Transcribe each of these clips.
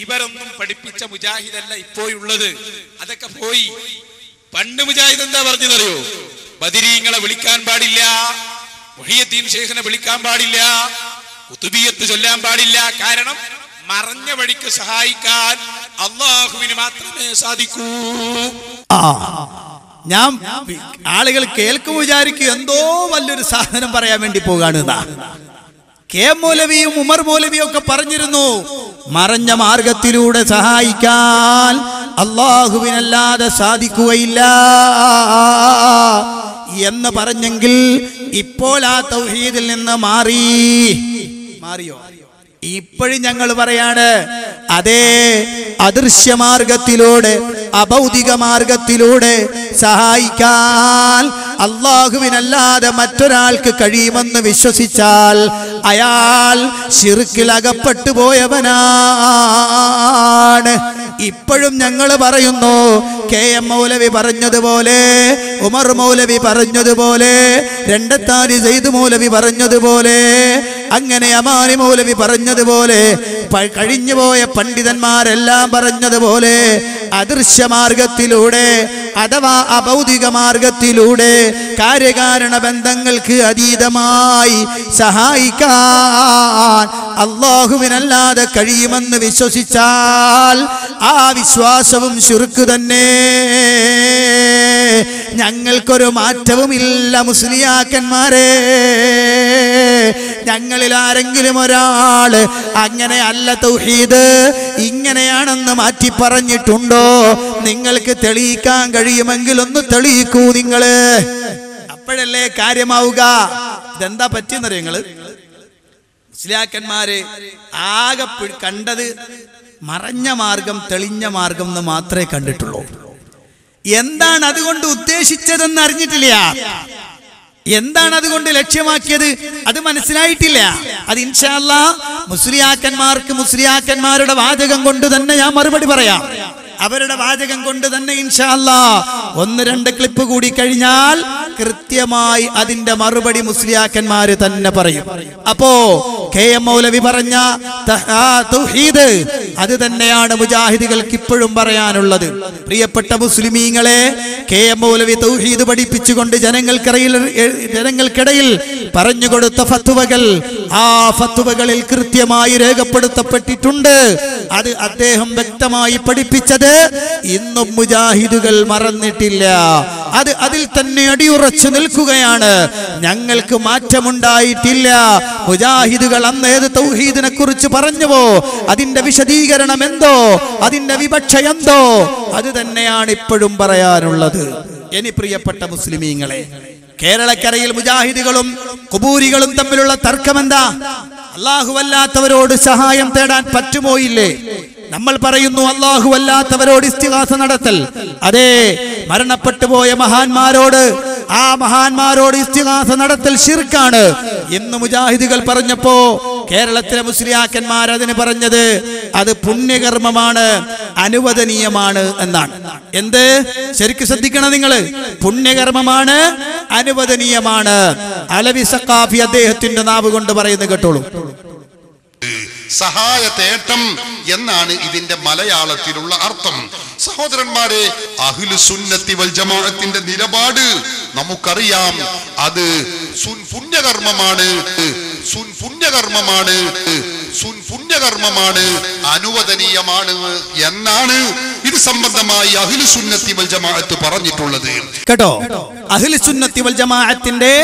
ഇവരൊന്നും പഠിപ്പിച്ച മുജാഹിദല്ല ഇപ്പോഴുള്ളത്. അതൊക്കെ പോയി. പണ്ട് മുജാഹിദ് എന്താ പറഞ്ഞതറിയോ? ബദരീങ്ങളെ വിളിക്കാൻ പാടില്ല, മുഹിയുദ്ദീൻ ശൈഖിനെ വിളിക്കാൻ പാടില്ല, കുതുബിയത്ത് ചൊല്ലാൻ പാടില്ല. കാരണം മറഞ്ഞ വഴിക്ക് സഹായിക്കാൻ അള്ളാഹുവിന് മാത്രമേ സാധിക്കൂ. ഞാൻ ആളുകൾ കേൾക്കും വിചാരിക്കും എന്തോ വലിയൊരു സാധനം പറയാൻ വേണ്ടി പോകാണ്. കെ മൗലവിയും ഉമർ മൗലവിയും ഒക്കെ പറഞ്ഞിരുന്നു, മറഞ്ഞ മാർഗത്തിലൂടെ സഹായിക്കാൻ അള്ളാഹുവിനല്ലാതെ സാധിക്കുകയില്ല എന്ന് പറഞ്ഞെങ്കിൽ ഇപ്പോൾ ആ തൗഹീദിൽ നിന്ന് മാറിയോ? ഇപ്പോഴും ഞങ്ങൾ പറയാണ്, അതേ അദൃശ്യമാർഗത്തിലൂടെ അഭൗതിക മാർഗത്തിലൂടെ സഹായിക്കാൻ അള്ളാഹുവിനല്ലാതെ മറ്റൊരാൾക്ക് കഴിയുമെന്ന് വിശ്വസിച്ചാൽ അയാൾ ശിർക്കിൽ അകപ്പെട്ടു പോയവനാണ്. ഇപ്പോഴും ഞങ്ങൾ പറയുന്നു, കെ എം മൗലവി പറഞ്ഞതുപോലെ, ഉമർ മൗലവി പറഞ്ഞതുപോലെ, രണ്ടത്താരി സെയ്ദ് മൗലവി പറഞ്ഞതുപോലെ, അങ്ങനെ അമാനി മൗലവി പറഞ്ഞതുപോലെ, കഴിഞ്ഞുപോയ പണ്ഡിതന്മാരെല്ലാം പറഞ്ഞതുപോലെ അദൃശ്യമാർഗത്തിലൂടെ അഥവാ അഭൗതിക മാർഗത്തിലൂടെ കാര്യകാരണ ബന്ധങ്ങൾക്ക് അതീതമായി സഹായിക്കാൻ അല്ലാഹുവിനല്ലാതെ കഴിയുമെന്ന് വിശ്വസിച്ചാൽ ആ വിശ്വാസവും ശിർക്ക് തന്നെ. ഞങ്ങൾക്കൊരു മാറ്റവുമില്ല മുസ്ലിയാക്കന്മാരെ. ഞങ്ങളിൽ ആരെങ്കിലും ഒരാൾ അങ്ങനെ അല്ല തൗഹീദ് ഇങ്ങനെയാണെന്ന് മാറ്റി പറഞ്ഞിട്ടുണ്ടോ? നിങ്ങൾക്ക് തെളിയിക്കാൻ കഴിയുമെങ്കിൽ ഒന്ന് തെളിയിക്കൂ നിങ്ങള്. അപ്പോഴല്ലേ കാര്യമാവുക. ഇതെന്താ പറ്റിയെന്നറിയോ? നിങ്ങള് മുസ്ലിയാക്കന്മാര് ആകെ കണ്ടത് മറഞ്ഞ മാർഗം, തെളിഞ്ഞ മാർഗം എന്ന് മാത്രമേ കണ്ടിട്ടുള്ളൂ. എന്താണ് അതുകൊണ്ട് ഉദ്ദേശിച്ചതെന്ന് അറിഞ്ഞിട്ടില്ല. എന്താണ് അതുകൊണ്ട് ലക്ഷ്യമാക്കിയത് അത് മനസ്സിലായിട്ടില്ല. അത് ഇൻഷാ അല്ലാഹ് മുസ്ലിയാക്കന്മാർക്ക് മുസ്ലിയാക്കന്മാരുടെ വാചകം കൊണ്ട് തന്നെ ഞാൻ മറുപടി പറയാം. അവരുടെ വാചകം കൊണ്ട് തന്നെ ഇൻഷാ അല്ലാഹ് 1-2 ക്ലിപ്പ് കൂടി കഴിഞ്ഞാൽ കൃത്യമായി അതിന്റെ മറുപടി മുസ്ലിയാക്കന്മാര് തന്നെ പറയും. അപ്പോ കെ എം മൗലവി പറഞ്ഞ തൗഹീദ് അത് തന്നെയാണ് മുജാഹിദുകൾക്ക് ഇപ്പോഴും പറയാനുള്ളത്. പ്രിയപ്പെട്ട മുസ്ലിമീങ്ങളെ, കെ എം മൗലവി തൗഹീദ് പഠിപ്പിച്ചുകൊണ്ട് ജനങ്ങൾക്കിടയിൽ പറഞ്ഞുകൊടുത്ത ഫത്വകൾ, ആ ഫത്വകളിൽ കൃത്യമായി രേഖപ്പെടുത്തപ്പെട്ടിട്ടുണ്ട്. അത് അദ്ദേഹം വ്യക്തമായി പഠിപ്പിച്ചത് ഇന്നും മുജാഹിദുകൾ മറന്നിട്ടില്ല. അതിൽ തന്നെ അടിയുറച്ചു നിൽക്കുകയാണ്. ഞങ്ങൾക്ക് മാറ്റമുണ്ടായിട്ടില്ല. മുജാഹിദുകൾ അന്ന് ഏത് തൗഹീദിനെ കുറിച്ച് പറഞ്ഞുവോ അതിന്റെ വിശദീകരണം എന്തോ, അതിന്റെ വിവക്ഷ എന്തോ, അത് തന്നെയാണ് ഇപ്പോഴും പറയാനുള്ളത്. ഇനി പ്രിയപ്പെട്ട മുസ്ലിമീങ്ങളെ, കേരളക്കരയിൽ മുജാഹിദുകളും ഖുബൂരികളും തമ്മിലുള്ള തർക്കമെന്താ? അല്ലാഹുവല്ലാത്തവരോട് സഹായം തേടാൻ പറ്റുമോ ഇല്ലേ? നമ്മൾ പറയുന്നു അല്ലാഹുവല്ലാത്തവരോട് ഇസ്തിഗാസ നടത്തൽ. അതേ, മരണപ്പെട്ടു പോയ മഹാന്മാരോട്, ആ മഹാന്മാരോട് ഇസ്തിഗാസ നടത്തൽ ശിർക്കാണ് എന്ന് മുജാഹിദുകൾ പറഞ്ഞപ്പോ കേരളത്തിലെ മുസ്ലിയാക്കന്മാർ അതിന് പറഞ്ഞത് അത് പുണ്യകർമ്മമാണ്, അനുവദനീയമാണ് എന്നാണ്. എന്ത്? ശരിക്കും ശ്രദ്ധിക്കണം നിങ്ങള്. പുണ്യകർമ്മമാണ്, അനുവദനീയമാണ്. അലവി സഖാഫി അദ്ദേഹത്തിന്റെ നാവ് കൊണ്ട് പറയുന്നത് കേട്ടോളൂ. സഹായ തേട്ടം എന്നാണ് ഇതിന്റെ മലയാളത്തിലുള്ള അർത്ഥം. സഹോദരന്മാരെ, അഹ്ലു സുന്നത്തി വൽ ജമാഅത്തിന്റെ നിലപാട് നമുക്കറിയാം. അത് പുണ്യകർമ്മമാണ്, അനുവദനീയമാണ് എന്നാണ് ഇത് സംബന്ധമായി അഹ്ലു സുന്നത്തി വൽ ജമാഅത്ത് പറഞ്ഞിട്ടുള്ളത്. കേട്ടോ, അഹ്ലു സുന്നത്തി വൽ ജമാഅത്തിന്റെ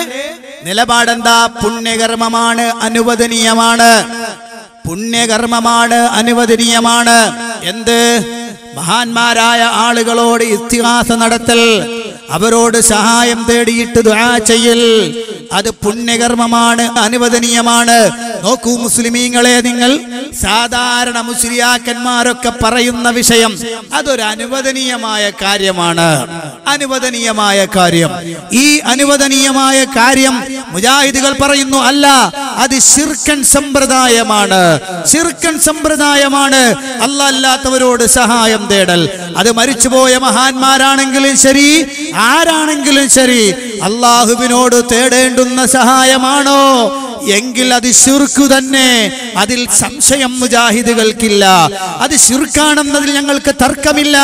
നിലപാടെന്താ? പുണ്യകർമ്മമാണ്, അനുവദനീയമാണ്. പുണ്യകർമ്മമാണ്, അനുവദനീയമാണ്. എന്ത്? മഹാന്മാരായ ആളുകളോട് ഇസ്തിഗാസ നടത്തൽ, അവരോട് സഹായം തേടിയിട്ട് ദുആ ചെയ്യൽ, അത് പുണ്യകർമ്മമാണ്, അനുവദനീയമാണ്. നോക്കൂ മുസ്ലിമീങ്ങളെ, നിങ്ങൾ സാധാരണ മുസ്ലിയാക്കന്മാരൊക്കെ പറയുന്ന വിഷയം അതൊരു അനുവദനീയമായ കാര്യമാണ്. അനുവദനീയമായ കാര്യം, ഈ അനുവദനീയമായ കാര്യം മുജാഹിദുകൾ പറയുന്നു അല്ല, അത് ശിർക്കൻ സമ്പ്രദായമാണ്. ശിർക്കൻ സമ്പ്രദായമാണ് അല്ലാത്തവരോട് സഹായം തേടൽ. അത് മരിച്ചുപോയ മഹാന്മാരാണെങ്കിലും ശരി, ആരാണെങ്കിലും ശരി, അള്ളാഹുവിനോട് തേടേണ്ടുന്ന സഹായമാണോ എങ്കിൽ അത് ശിർക്ക് തന്നെ. അതിൽ സംശയം മുജാഹിദുകൾക്കില്ല. അത് ശിർക്കാണെന്നതിൽ ഞങ്ങൾക്ക് തർക്കമില്ല.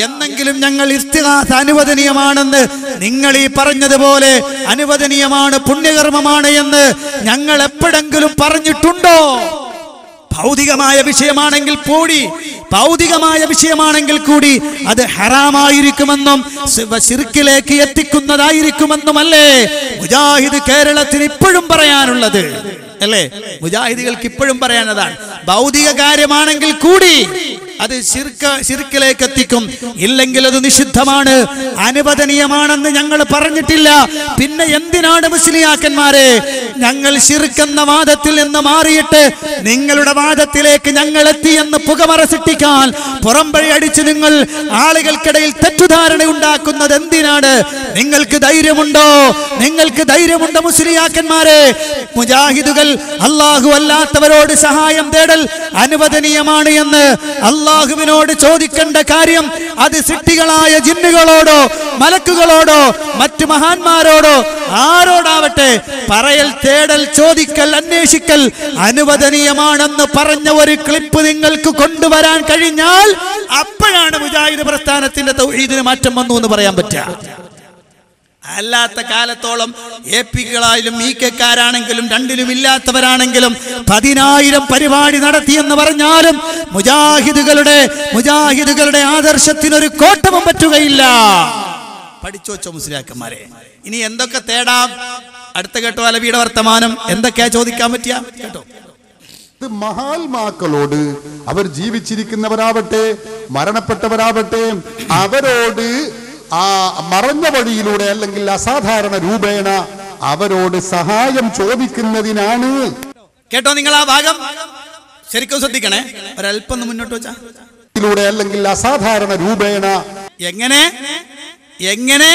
എന്നെങ്കിലും ഞങ്ങൾ ഇസ്തിഗാസ അനുവദനീയമാണെന്ന് നിങ്ങൾ ഈ പറഞ്ഞതുപോലെ അനുവദനീയമാണ്, പുണ്യകർമ്മമാണ് എന്ന് ഞങ്ങൾ എപ്പോഴെങ്കിലും പറഞ്ഞിട്ടുണ്ടോ? ഭൗതികമായ വിഷയമാണെങ്കിൽ കൂടി അത് ഹറാമായിരിക്കുമെന്നും ശിർക്കിലേക്ക് എത്തിക്കുന്നതായിരിക്കുമെന്നുമല്ലേ മുജാഹിദ് കേരളത്തിന് ഇപ്പോഴും പറയാനുള്ളത്, അല്ലേ? മുജാഹിദികൾക്ക് ഇപ്പോഴും പറയാനതാണ്. ഭൗതിക കാര്യമാണെങ്കിൽ കൂടി അത് ശിർക്കിലേക്ക് എത്തിക്കും, ഇല്ലെങ്കിൽ അത് നിഷിദ്ധമാണ്, അനുവദനീയമാണെന്ന് ഞങ്ങൾ പറഞ്ഞിട്ടില്ല. പിന്നെ എന്തിനാണ് മുസ്ലിയാക്കന്മാരെ ഞങ്ങൾ ശിർക്കെന്ന വാദത്തിൽ നിന്ന് മാറിയിട്ട് നിങ്ങളുടെ വാദത്തിലേക്ക് ഞങ്ങൾ എത്തിയെന്ന് പുകമറ സൃഷ്ടിക്കാൻ പുറംപഴി അടിച്ച് നിങ്ങൾ ആളുകൾക്കിടയിൽ തെറ്റുധാരണ ഉണ്ടാക്കുന്നത് എന്തിനാണ്? നിങ്ങൾക്ക് ധൈര്യമുണ്ടോ മുസ്ലിയാക്കന്മാരെ? മുജാഹിദുകൾ അല്ലാഹു അല്ലാത്തവരോട് സഹായം തേടൽ അനുവദനീയമാണ് എന്ന് അല്ലാഹുവിനോട് ചോദിക്കേണ്ട കാര്യം അത് സൃഷ്ടികളായ ജിന്നുകളോടോ മലക്കുകളോടോ മറ്റു മഹാന്മാരോടോ ആരോടാവട്ടെ പറയൽ, തേടൽ, ചോദിക്കൽ, അന്വേഷിക്കൽ അനുവദനീയമാണെന്ന് പറഞ്ഞ ഒരു ക്ലിപ്പ് നിങ്ങൾക്ക് കൊണ്ടുവരാൻ കഴിഞ്ഞാൽ അപ്പോഴാണ് മുജാഹിദ് പ്രസ്ഥാനത്തിന്റെ തൗഹീദിന് മാറ്റം വന്നു എന്ന് പറയാൻ പറ്റുക. അല്ലാത്ത കാലത്തോളം എപികളായാലും ഇകെക്കാരാണെങ്കിലും രണ്ടിലും ഇല്ലാത്തവരാണെങ്കിലും 10,000 പരിപാടി നടത്തിയെന്ന് പറഞ്ഞാലും മുജാഹിദുകളുടെ ആദർശത്തിനൊരു കോട്ടവും പറ്റുകയില്ല. പഠിച്ചു വെച്ചോ മുസ്ലിയാക്കന്മാരെ. ഇനി എന്തൊക്കെ തേടാം? അടുത്ത കേട്ടോ അലവിയുടെ വർത്തമാനം എന്തൊക്കെയാ ചോദിക്കാൻ പറ്റിയ കേട്ടോ. മഹാത്മാക്കളോട്, അവർ ജീവിച്ചിരിക്കുന്നവരാവട്ടെ മരണപ്പെട്ടവരാവട്ടെ, അവരോട് ആ മറഞ്ഞ വഴിയിലൂടെ അല്ലെങ്കിൽ അസാധാരണ രൂപേണ അവരോട് സഹായം ചോദിക്കുന്നതിനാണ്. കേട്ടോ നിങ്ങൾ ആ ഭാഗം ശരിക്കും ശ്രദ്ധിക്കണേ. ഒരല്പം മുന്നോട്ട് വെച്ചാ അല്ലെങ്കിൽ അസാധാരണ രൂപേണ എങ്ങനെ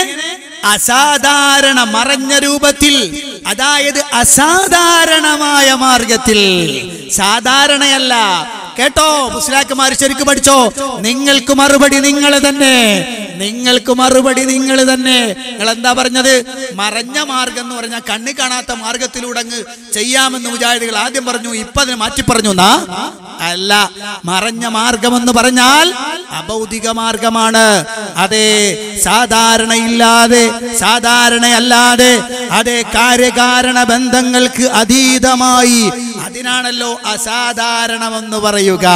അസാധാരണ മറഞ്ഞ രൂപത്തിൽ, അതായത് അസാധാരണമായ മാർഗത്തിൽ, സാധാരണയല്ല. കേട്ടോ മുസ്ലിയാക്കന്മാർ ശരിക്കും പഠിച്ചോ. നിങ്ങൾക്ക് മറുപടി നിങ്ങൾ തന്നെ. നിങ്ങൾ എന്താ പറഞ്ഞത്? മറഞ്ഞ മാർഗം എന്ന് പറഞ്ഞാൽ കണ്ണി കാണാത്ത മാർഗത്തിലൂടെ അങ്ങ് ചെയ്യാമെന്ന് മുജാഹിദുകൾ ആദ്യം പറഞ്ഞു, ഇപ്പൊ അതിന് മാറ്റി പറഞ്ഞു. അല്ല, മറഞ്ഞ മാർഗമെന്ന് പറഞ്ഞാൽ അഭൗതിക മാർഗമാണ്. അതെ, സാധാരണയല്ലാതെ അതേ കാര്യകാരണ ബന്ധങ്ങൾക്ക് അതീതമായി, അതിനാണല്ലോ അസാധാരണമെന്ന് പറയുക,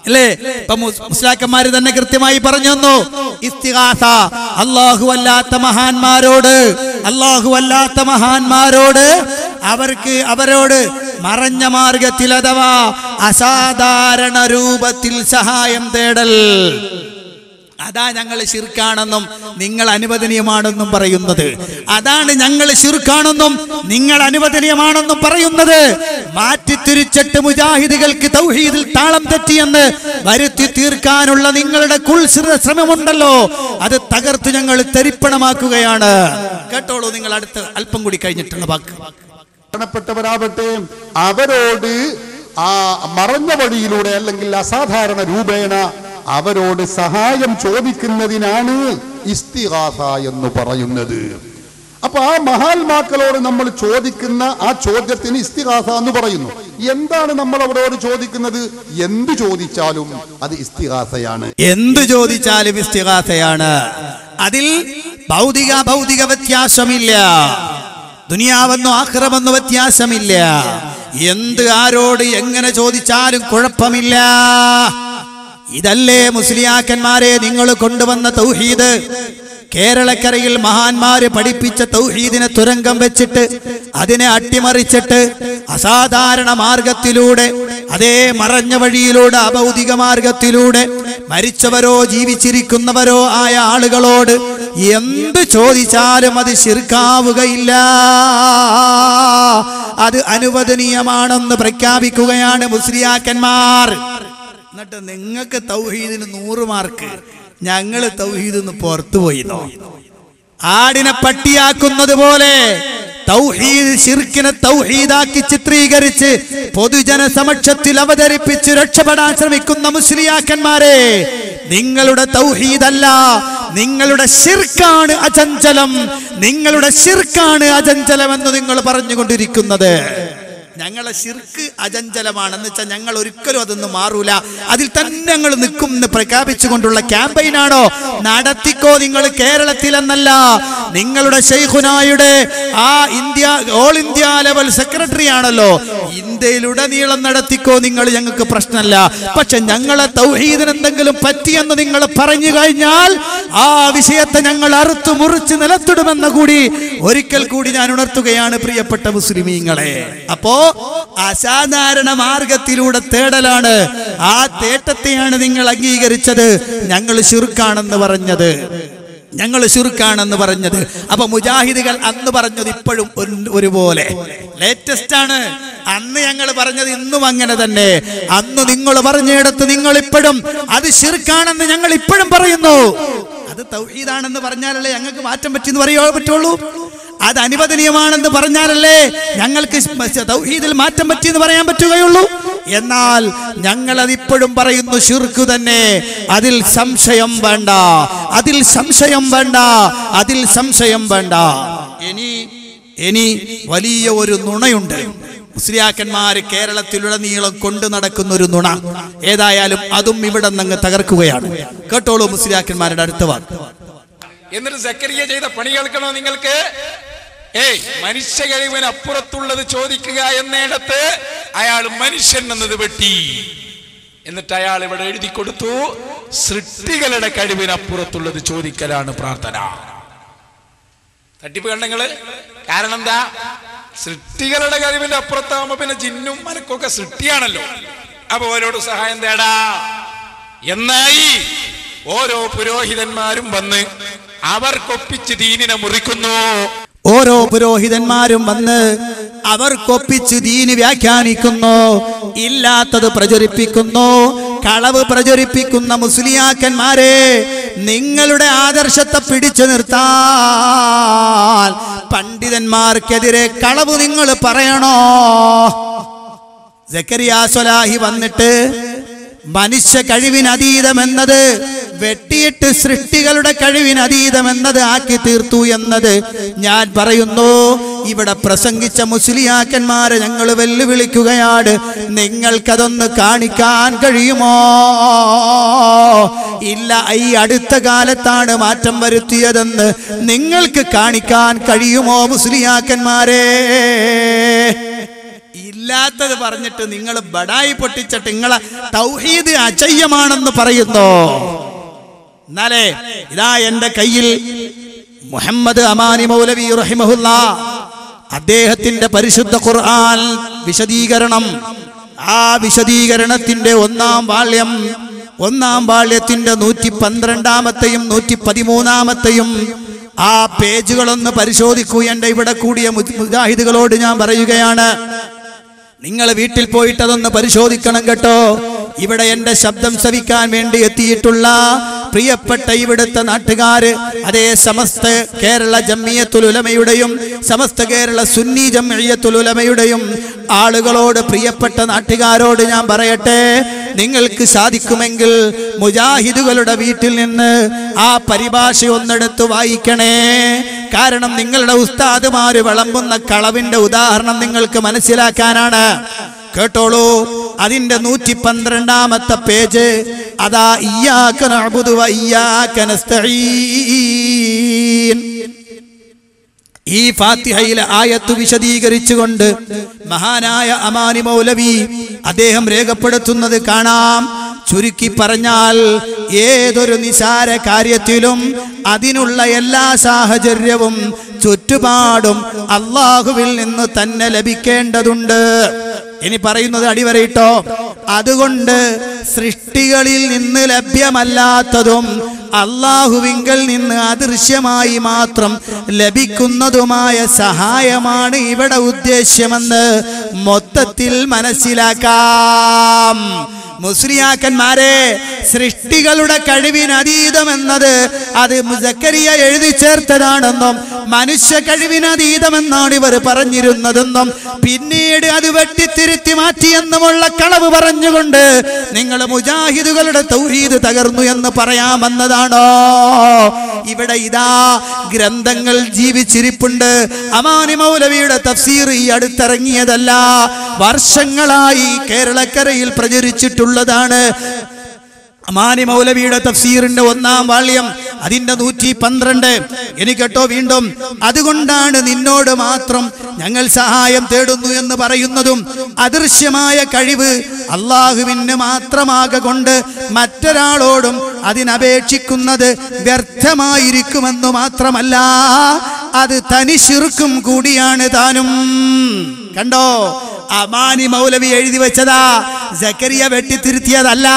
അല്ലേ? ഇപ്പൊ മുസ്ലിയാക്കന്മാര് തന്നെ കൃത്യമായി പറഞ്ഞു തന്നു. ഇസ്തിഗാസ അല്ലാഹു അല്ലാത്ത മഹാന്മാരോട് അവരോട് മറഞ്ഞ മാർഗത്തിൽ അഥവാ അസാധാരണ രൂപത്തിൽ സഹായം തേടൽ, അതാ ഞങ്ങൾ ശിർക്കാണെന്നും നിങ്ങൾ അനുവദനീയമാണെന്നും പറയുന്നത്. അതാണ് ഞങ്ങൾ ശിർക്കാണെന്നും നിങ്ങൾ അനുവദനീയമാണെന്നും പറയുന്നത്. മാറ്റിത്തിരിച്ചിട്ട് മുജാഹിദുകൾക്ക് തൗഹീദിൽ താളം തെറ്റിയെന്ന് വരുത്തി തീർക്കാനുള്ള നിങ്ങളുടെ ശ്രമമുണ്ടല്ലോ, അത് തകർത്ത് ഞങ്ങൾ തരിപ്പണമാക്കുകയാണ്. കേട്ടോളൂ നിങ്ങൾ അടുത്ത് അല്പം കൂടി കഴിഞ്ഞിട്ടുള്ള വാക്ക്. മരണപ്പെട്ടവരാവട്ടെ, അവരോട് ആ മറഞ്ഞ വഴിയിലൂടെ അല്ലെങ്കിൽ അസാധാരണ രൂപേണ അവരോട് സഹായം ചോദിക്കുന്നതിനാണ് ഇസ്തിഗാസ എന്ന് പറയുന്നത്. അപ്പൊ ആ മഹാത്മാക്കളോട് നമ്മൾ ചോദിക്കുന്ന ആ ചോദ്യത്തിന് ഇസ്തിഗാസ എന്ന് പറയുന്നു. എന്താണ് നമ്മൾ അവരോട് ചോദിക്കുന്നത്? എന്ത് ചോദിച്ചാലും അത് ഇസ്തിഗാസയാണ്. എന്ത് ചോദിച്ചാലും ഇസ്തിഗാസയാണ്. അതിൽ ഭൗതിക വ്യത്യാസമില്ല, ദുനിയാവെന്നോ ആഖിറമെന്നോ വ്യത്യാസമില്ല. എന്ത് ആരോട് എങ്ങനെ ചോദിച്ചാലും കുഴപ്പമില്ല. ഇതല്ലേ മുസ്ലിയാക്കന്മാരെ നിങ്ങൾ കൊണ്ടുവന്ന തൗഹീദ്? കേരളക്കരയിൽ മഹാന്മാര് പഠിപ്പിച്ച തൗഹീദിനെ തുരങ്കം വെച്ചിട്ട് അതിനെ അട്ടിമറിച്ചിട്ട് അസാധാരണ മാർഗത്തിലൂടെ, അതേ മറഞ്ഞ വഴിയിലൂടെ, അഭൗതിക മാർഗത്തിലൂടെ മരിച്ചവരോ ജീവിച്ചിരിക്കുന്നവരോ ആയ ആളുകളോട് എന്ത് ചോദിച്ചാലും അത് ശിർക്കാവുകയില്ല, അത് അനുവദനീയമാണെന്ന് പ്രഖ്യാപിക്കുകയാണ് മുസ്ലിയാക്കന്മാർ. എന്നിട്ട് നിങ്ങൾക്ക് തൗഹീദിന് 100 മാർക്ക്, ഞങ്ങള് തൗഹീദിന്ന് പുറത്തുപോയിന്നോ? ആടിനെ പട്ടിയാക്കുന്നത് പോലെ തൗഹീദ് ശിർക്കിനെ തൗഹീദാക്കി ചിത്രീകരിച്ച് പൊതുജന സമക്ഷത്തിൽ അവതരിപ്പിച്ച് രക്ഷപ്പെടാൻ ശ്രമിക്കുന്ന മുസ്ലിയാക്കന്മാരെ, നിങ്ങളുടെ തൗഹീദല്ല നിങ്ങളുടെ ശിർക്കാണ് അചഞ്ചലം, നിങ്ങളുടെ ശിർക്കാണ് അചഞ്ചലമെന്ന് നിങ്ങൾ പറഞ്ഞുകൊണ്ടിരിക്കുന്നത്. ഞങ്ങളെ ശിർക്ക് അചഞ്ചലമാണെന്ന് വെച്ചാൽ ഞങ്ങൾ ഒരിക്കലും അതൊന്നും മാറൂല, അതിൽ തന്നെ ഞങ്ങൾ നിൽക്കും എന്ന് പ്രഖ്യാപിച്ചുകൊണ്ടുള്ള ക്യാമ്പയിനാണോ? നടത്തിക്കോ നിങ്ങൾ. കേരളത്തിലെന്നല്ല, നിങ്ങളുടെ ശൈഖുനായുടെ ആ ഓൾ ഇന്ത്യ ലെവൽ സെക്രട്ടറി ആണല്ലോ, ഇന്ത്യയിലുടനീളം നടത്തിക്കോ നിങ്ങൾ, ഞങ്ങൾക്ക് പ്രശ്നമല്ല. പക്ഷെ ഞങ്ങളെ തൗഹീദിന് എന്തെങ്കിലും പറ്റിയെന്ന് നിങ്ങൾ പറഞ്ഞു കഴിഞ്ഞാൽ ആ വിഷയത്തെ ഞങ്ങൾ അറുത്തു മുറിച്ച് നിലത്തിടുമെന്ന് കൂടി ഒരിക്കൽ കൂടി ഞാൻ ഉണർത്തുകയാണ് പ്രിയപ്പെട്ട മുസ്ലിമീങ്ങളെ. അപ്പോ അസാധാരണ മാർഗത്തിലൂടെ തേടലാണ്, ആ തേട്ടത്തെയാണ് നിങ്ങൾ അംഗീകരിച്ചത്. ഞങ്ങൾ ശിർക്കാണെന്ന് പറഞ്ഞത്. അപ്പൊ മുജാഹിദുകൾ അന്ന് പറഞ്ഞത് ഇപ്പോഴും ഒരുപോലെ ലേറ്റസ്റ്റ് ആണ്. അന്ന് ഞങ്ങൾ പറഞ്ഞത് ഇന്നും അങ്ങനെ തന്നെ. അന്ന് നിങ്ങൾ പറഞ്ഞിടത്ത് നിങ്ങൾ ഇപ്പോഴും അത് ശിർക്കാണെന്ന് ഞങ്ങൾ ഇപ്പോഴും പറയുന്നു. അത് തൗഹീദാണെന്ന് പറഞ്ഞാലല്ലേ ഞങ്ങൾക്ക് മാറ്റം പറ്റിയെന്ന് പറയാൻ പറ്റുള്ളൂ. അത് അനുവദനീയമാണെന്ന് പറഞ്ഞാലല്ലേ ഞങ്ങൾക്ക് തൗഹീദിൽ മാറ്റം പറ്റിയെന്ന് പറയാൻ പറ്റുകയുള്ളൂ. എന്നാൽ ഞങ്ങൾ അതിപ്പോഴും പറയുന്നു ശിർക്ക് തന്നെ. അതിൽ സംശയം വേണ്ട. ഇനി വലിയ ഒരു നുണയുണ്ട്. മുസ്ലിയാക്കന്മാര് കേരളത്തിലുടനീളം കൊണ്ടു നടക്കുന്ന ഒരു നുണ. ഏതായാലും അതും ഇവിടെ നിന്ന് തകർക്കുകയാണ്. കേട്ടോളൂ മുസ്ലിയാക്കന്മാരുടെ അടുത്ത വാക്ക്. എന്നിട്ട് സക്കരിയ ചെയ്ത പണി കേൾക്കണോ നിങ്ങൾക്ക്? മനുഷ്യ കഴിവിന് അപ്പുറത്തുള്ളത് ചോദിക്കുക എന്നിടത്ത് അയാൾ മനുഷ്യൻ എന്നത് വെട്ടി. എന്നിട്ട് അയാൾ ഇവിടെ എഴുതി കൊടുത്തു, സൃഷ്ടികളുടെ കഴിവിനപ്പുറത്തുള്ളത് ചോദിക്കലാണ് പ്രാർത്ഥന. തട്ടിപ്പ് കണ്ടങ്ങള്. കാരണം എന്താ? സൃഷ്ടികളുടെ കഴിവിന്റെ അപ്പുറത്താവുമ്പോ പിന്നെ ജിന്നും മലക്കൊക്കെ സൃഷ്ടിയാണല്ലോ. അപ്പൊ ഓരോട് സഹായം തേടാ എന്നായി ഓരോ പുരോഹിതന്മാരും വന്ന് അവർക്കൊപ്പിച്ച് ദീനിനെ മുറിക്കുന്നു. ഓരോ പുരോഹിതന്മാരും വന്ന് അവർക്കൊപ്പിച്ച് ദീന് വ്യാഖ്യാനിക്കുന്നു, ഇല്ലാത്തത് പ്രചരിപ്പിക്കുന്നു, കളവ് പ്രചരിപ്പിക്കുന്ന മുസ്ലിയാക്കന്മാരെ, നിങ്ങളുടെ ആദർശത്തെ പിടിച്ചു നിർത്താൻ പണ്ഡിതന്മാർക്കെതിരെ കളവ് നിങ്ങൾ പറയണോ? സക്കരിയ സ്വലാഹി വന്നിട്ട് മനുഷ്യ കഴിവിനതീതമെന്നത് വെട്ടിയിട്ട് സൃഷ്ടികളുടെ കഴിവിനതീതമെന്നത് ആക്കി തീർത്തു എന്നത് ഞാൻ പറയുന്നു. ഇവിടെ പ്രസംഗിച്ച മുസ്ലിയാക്കന്മാരെ ഞങ്ങൾ വെല്ലുവിളിക്കുകയാണ്. നിങ്ങൾക്കതൊന്ന് കാണിക്കാൻ കഴിയുമോ? ഇല്ല, ഈ അടുത്ത കാലത്താണ് മാറ്റം വരുത്തിയതെന്ന് നിങ്ങൾക്ക് കാണിക്കാൻ കഴിയുമോ മുസ്ലിയാക്കന്മാരെ? ഇല്ലാത്തത് പറഞ്ഞിട്ട് നിങ്ങൾ ബടായി പൊട്ടിച്ചിട്ട് നിങ്ങളെ തൗഹീദ് അജയ്യമാണെന്ന് പറയുന്നു. എന്നാലേ ഇതാ എന്റെ കയ്യിൽ മുഹമ്മദ് അമാനി മൗലവി റഹിമഹുല്ലാ അദ്ദേഹത്തിന്റെ പരിശുദ്ധ ഖുർആൻ വിശദീകരണം, ആ വിശദീകരണത്തിന്റെ ഒന്നാം വാള്യത്തിന്റെ 112-ാമത്തെയും 113-ാമത്തെയും ആ പേജുകളൊന്ന് പരിശോധിക്കൂ. എന്റെ ഇവിടെ കൂടിയ മുജാഹിദുകളോട് ഞാൻ പറയുകയാണ്, നിങ്ങൾ വീട്ടിൽ പോയിട്ട് അതൊന്ന് പരിശോധിക്കണം കേട്ടോ. ഇവിടെ എന്റെ ശബ്ദം ശ്രവിക്കാൻ വേണ്ടി എത്തിയിട്ടുള്ള പ്രിയപ്പെട്ട ഇവിടുത്തെ നാട്ടുകാര്, അതേ സമസ്ത കേരള ജംഇയ്യത്തുൽ ഉലമയുടെയും സമസ്ത കേരള സുന്നി ജംഇയ്യത്തുൽ ഉലമയുടെയും ആളുകളോട്, പ്രിയപ്പെട്ട നാട്ടുകാരോട് ഞാൻ പറയട്ടെ, നിങ്ങൾക്ക് സാധിക്കുമെങ്കിൽ മുജാഹിദുകളുടെ വീട്ടിൽ നിന്ന് ആ പരിഭാഷ ഒന്നെടുത്ത് വായിക്കണേ. കാരണം നിങ്ങളുടെ ഉസ്താദുമാര് വിളമ്പുന്ന കളവിന്റെ ഉദാഹരണം നിങ്ങൾക്ക് മനസ്സിലാക്കാനാണ്. കേട്ടോളൂ, അതിന്റെ 112-ാമത്തെ പേജ്. അതാ ഇയ്യാക നഅ്ബുദു വ ഇയ്യാക നസ്തഈൻ. ഈ ഫാത്തിഹയിലെ ആയത്ത് വിശദീകരിച്ചുകൊണ്ട് മഹാനായ അമാനി മൗലവി അദ്ദേഹം രേഖപ്പെടുത്തുന്നത് കാണാം. ചുരുക്കി പറഞ്ഞാൽ ഏതൊരു നിസാര കാര്യത്തിലും അതിനുള്ള എല്ലാ സാഹചര്യവും ചുറ്റുപാടും അല്ലാഹുവിൽ നിന്ന് തന്നെ ലഭിക്കേണ്ടതുണ്ട്. ഇനി പറയുന്നത് അടിവരയിട്ടോ. അതുകൊണ്ട് സൃഷ്ടികളിൽ നിന്ന് ലഭ്യമല്ലാത്തതും അല്ലാഹുവിങ്കൽ നിന്ന് അദൃശ്യമായി മാത്രം ലഭിക്കുന്നതുമായ സഹായമാണ് ഇവിടെ ഉദ്ദേശ്യമെന്ന് മൊത്തത്തിൽ മനസ്സിലാക്കാം. മുസ്ലിയാക്കന്മാരെ, സൃഷ്ടികളുടെ കഴിവിനതീതമെന്നത് അത് സക്കരിയ എഴുതി ചേർത്തതാണെന്നും മനുഷ്യ കഴിവിനതീതമെന്നാണ് ഇവർ പറഞ്ഞിരുന്നതെന്നും പിന്നീട് അത് വെട്ടിത്തിരുത്തി മാറ്റിയെന്നുമുള്ള കളവ് പറഞ്ഞുകൊണ്ട് നിങ്ങൾ മുജാഹിദുകളുടെ തൗഹീദ് തകർന്നു എന്ന് പറയാമെന്നതാണോ? ഇവിടെ ഇതാ ഗ്രന്ഥങ്ങൾ ജീവിച്ചിരിപ്പുണ്ട്. അമാനി മൗലവിയുടെ തഫ്സീർ ഈ അടുത്തിറങ്ങിയതല്ല, വർഷങ്ങളായി കേരളക്കരയിൽ പ്രചരിച്ചിട്ടുള്ളതാണ്. അമാനി മൗലവിയുടെ തഫ്സീറിന്റെ 1-ാം വാള്യം അതിന്റെ 112. എനിക്ക് കേട്ടോ വീണ്ടും, അതുകൊണ്ടാണ് നിന്നോട് മാത്രം ഞങ്ങൾ സഹായം തേടുന്നു എന്ന് പറയുന്നതും അദൃശ്യമായ കഴിവ് അള്ളാഹുവിന് മാത്രമാകൊണ്ട് മറ്റൊരാളോടും അതിനപേക്ഷിക്കുന്നത് വ്യർത്ഥമായിരിക്കുമെന്ന് മാത്രമല്ല അത് തനി ശിർക്കും കൂടിയാണ് താനും. കണ്ടോ, അമാനി മൗലവി എഴുതി വെച്ചതാ, സക്കരിയ വെട്ടിത്തിരുത്തിയതല്ല.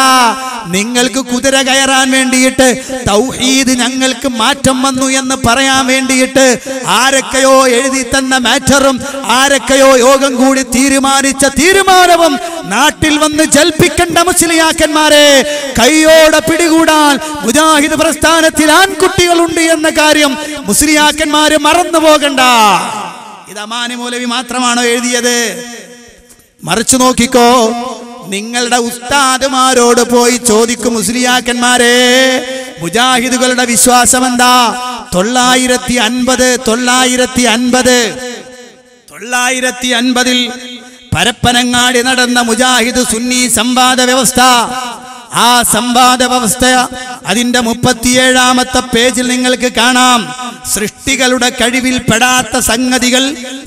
നിങ്ങൾക്ക് കുതിര കയറാൻ വേണ്ടിയിട്ട് തൗഹീദ് ഞങ്ങൾക്ക് മാറ്റം വന്നു എന്ന് പറയാൻ വേണ്ടിയിട്ട് ആരൊക്കെയോ എഴുതി തന്ന മാറ്ററും ആരൊക്കെയോ യോഗം കൂടി തീരുമാനിച്ച തീരുമാനവും നാട്ടിൽ വന്ന് ജൽപ്പിക്കേണ്ട മുസ്ലിയാക്കന്മാരെ കൈയോടെ പിടികൂടാൻ മുജാഹിദ് പ്രസ്ഥാനത്തിൽ ആൺകുട്ടികളുണ്ട് എന്ന കാര്യം മുസ്ലിയാക്കന്മാര് മറന്നു പോകണ്ട. ഇത് അമാനി മൗലവി മാത്രമാണോ എഴുതിയത്? മറിച്ചു നോക്കിക്കോ, നിങ്ങളുടെ ഉസ്താദുമാരോട് പോയി ചോദിക്കും, മുസ്ലിയാക്കന്മാരെ മുജാഹിദുകളുടെ വിശ്വാസം എന്താ? 950 പരപ്പനങ്ങാടി നടന്ന മുജാഹിദ് സുന്നി സംവാദ വ്യവസ്ഥ, ആ സംവാദ വ്യവസ്ഥ അതിന്റെ 37-ാമത്തെ പേജിൽ നിങ്ങൾക്ക് കാണാം. സൃഷ്ടികളുടെ കഴിവിൽ പെടാത്ത സംഗതികൾ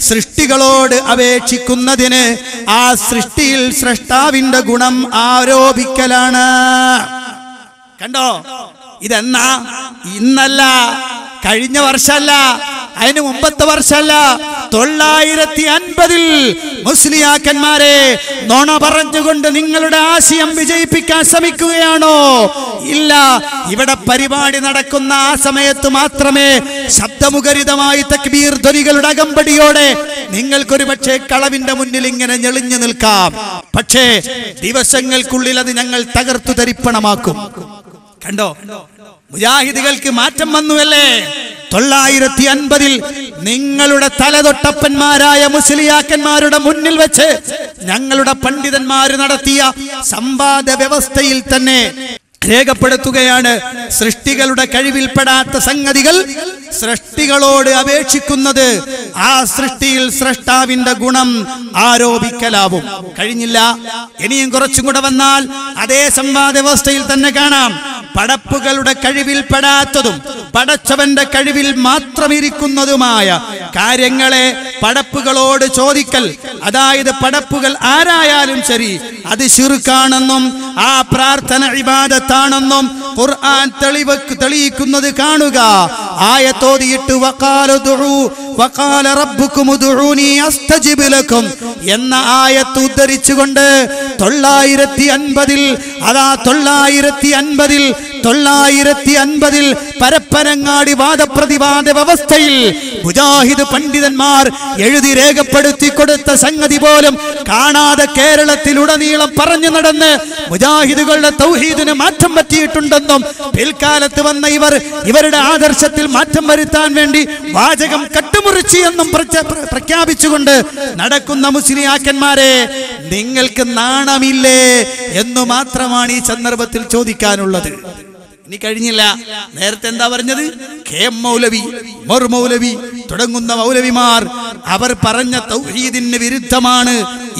സൃഷ്ടികളോട് അപേക്ഷിക്കുന്നതിന് ആ സൃഷ്ടിയിൽ സ്രഷ്ടാവിന്റെ ഗുണം ആരോപിക്കലാണ്. കണ്ടോ, ഇതെന്നാ? ഇന്നല്ല, കഴിഞ്ഞ വർഷമല്ല, അതിന് മുമ്പത്തെ വർഷമല്ല, 950 മുസ്ലിയാക്കന്മാരെ നോണ പറഞ്ഞുകൊണ്ട് നിങ്ങളുടെ ആശയം വിജയിപ്പിക്കാൻ ശ്രമിക്കുകയാണോ? ഇല്ല. ഇവിടെ പരിപാടി നടക്കുന്ന ആ സമയത്ത് മാത്രമേ ശബ്ദമുഖരിതമായി തക്ബീർ ധ്വനികളുടെ അകമ്പടിയോടെ നിങ്ങൾക്കൊരു പക്ഷേ കളവിന്റെ മുന്നിൽ ഇങ്ങനെ ഞെളിഞ്ഞു നിൽക്കാം. പക്ഷേ ദിവസങ്ങൾക്കുള്ളിൽ അത് ഞങ്ങൾ തകർത്തു തരിപ്പണമാക്കും. കണ്ടോ, മുജാഹിദുകൾക്ക് മാറ്റം വന്നുവല്ലേ? 950 നിങ്ങളുടെ തലതൊട്ടപ്പന്മാരായ മുസ്ലിയാക്കന്മാരുടെ മുന്നിൽ വെച്ച് ഞങ്ങളുടെ പണ്ഡിതന്മാര് നടത്തിയ സംവാദ വ്യവസ്ഥയിൽ തന്നെ രേഖപ്പെടുത്തുകയാണ്, സൃഷ്ടികളുടെ കഴിവിൽപ്പെടാത്ത സംഗതികൾ സൃഷ്ടികളോട് അപേക്ഷിക്കുന്നത് ആ സൃഷ്ടിയിൽ സ്രഷ്ടാവിന്റെ ഗുണം ആരോപിക്കലാവും. കഴിഞ്ഞില്ല, ഇനിയും കുറച്ചും കൂടെ വന്നാൽ അതേ സംവാദ വ്യവസ്ഥയിൽ തന്നെ കാണാം, പടപ്പുകളുടെ കഴിവിൽപ്പെടാത്തതും പടച്ചവന്റെ കഴിവിൽ മാത്രമിരിക്കുന്നതുമായ കാര്യങ്ങളെ പടപ്പുകളോട് ചോദിക്കൽ, അതായത് പടപ്പുകൾ ആരായാലും ശരി അത് ശിർക്കാണെന്നും ആ പ്രാർത്ഥന ഇബാദത്താണെന്നും ഖുർആൻ തെളിയിക്കുന്നത് കാണുക. ആയത്തോതിയിട്ട് വഖാല റബ്ബുക്കും ഉദ്ഉനി അസ്തജിബ് ലക്കും എന്ന ആയത്ത് ഉദ്ധരിച്ചുകൊണ്ട് 950 അതാ 950 പരപ്പനങ്ങാടി വാദപ്രതിവാദ വ്യവസ്ഥയിൽ മുജാഹിദ് പണ്ഡിതന്മാർ എഴുതി രേഖപ്പെടുത്തി കൊടുത്ത സംഗതി പോലും കാണാതെ കേരളത്തിലുടനീളം പറഞ്ഞു നടന്ന് മുജാഹിദുകളുടെ തൗഹീദിന് മാറ്റം പറ്റിയിട്ടുണ്ടെന്നും പിൽക്കാലത്ത് വന്ന ഇവരുടെ ആദർശത്തിൽ മാറ്റം വരുത്താൻ വേണ്ടി വാചകം കട്ടുമുറിച്ചു എന്നും പ്രഖ്യാപിച്ചുകൊണ്ട് നടക്കുന്ന മുസ്ലിയാക്കന്മാരെ നിങ്ങൾക്ക് നാണമില്ലേ എന്ന് മാത്രമാണ് ഈ സന്ദർഭത്തിൽ ചോദിക്കാനുള്ളത്. ഇനി കഴിഞ്ഞില്ല, നേരത്തെ എന്താ പറഞ്ഞത്? KM മൗലവി, ഉമർ മൗലവി തുടങ്ങുന്ന മൗലവിമാർ അവർ പറഞ്ഞ തൗഹീദിന് വിരുദ്ധമാണ്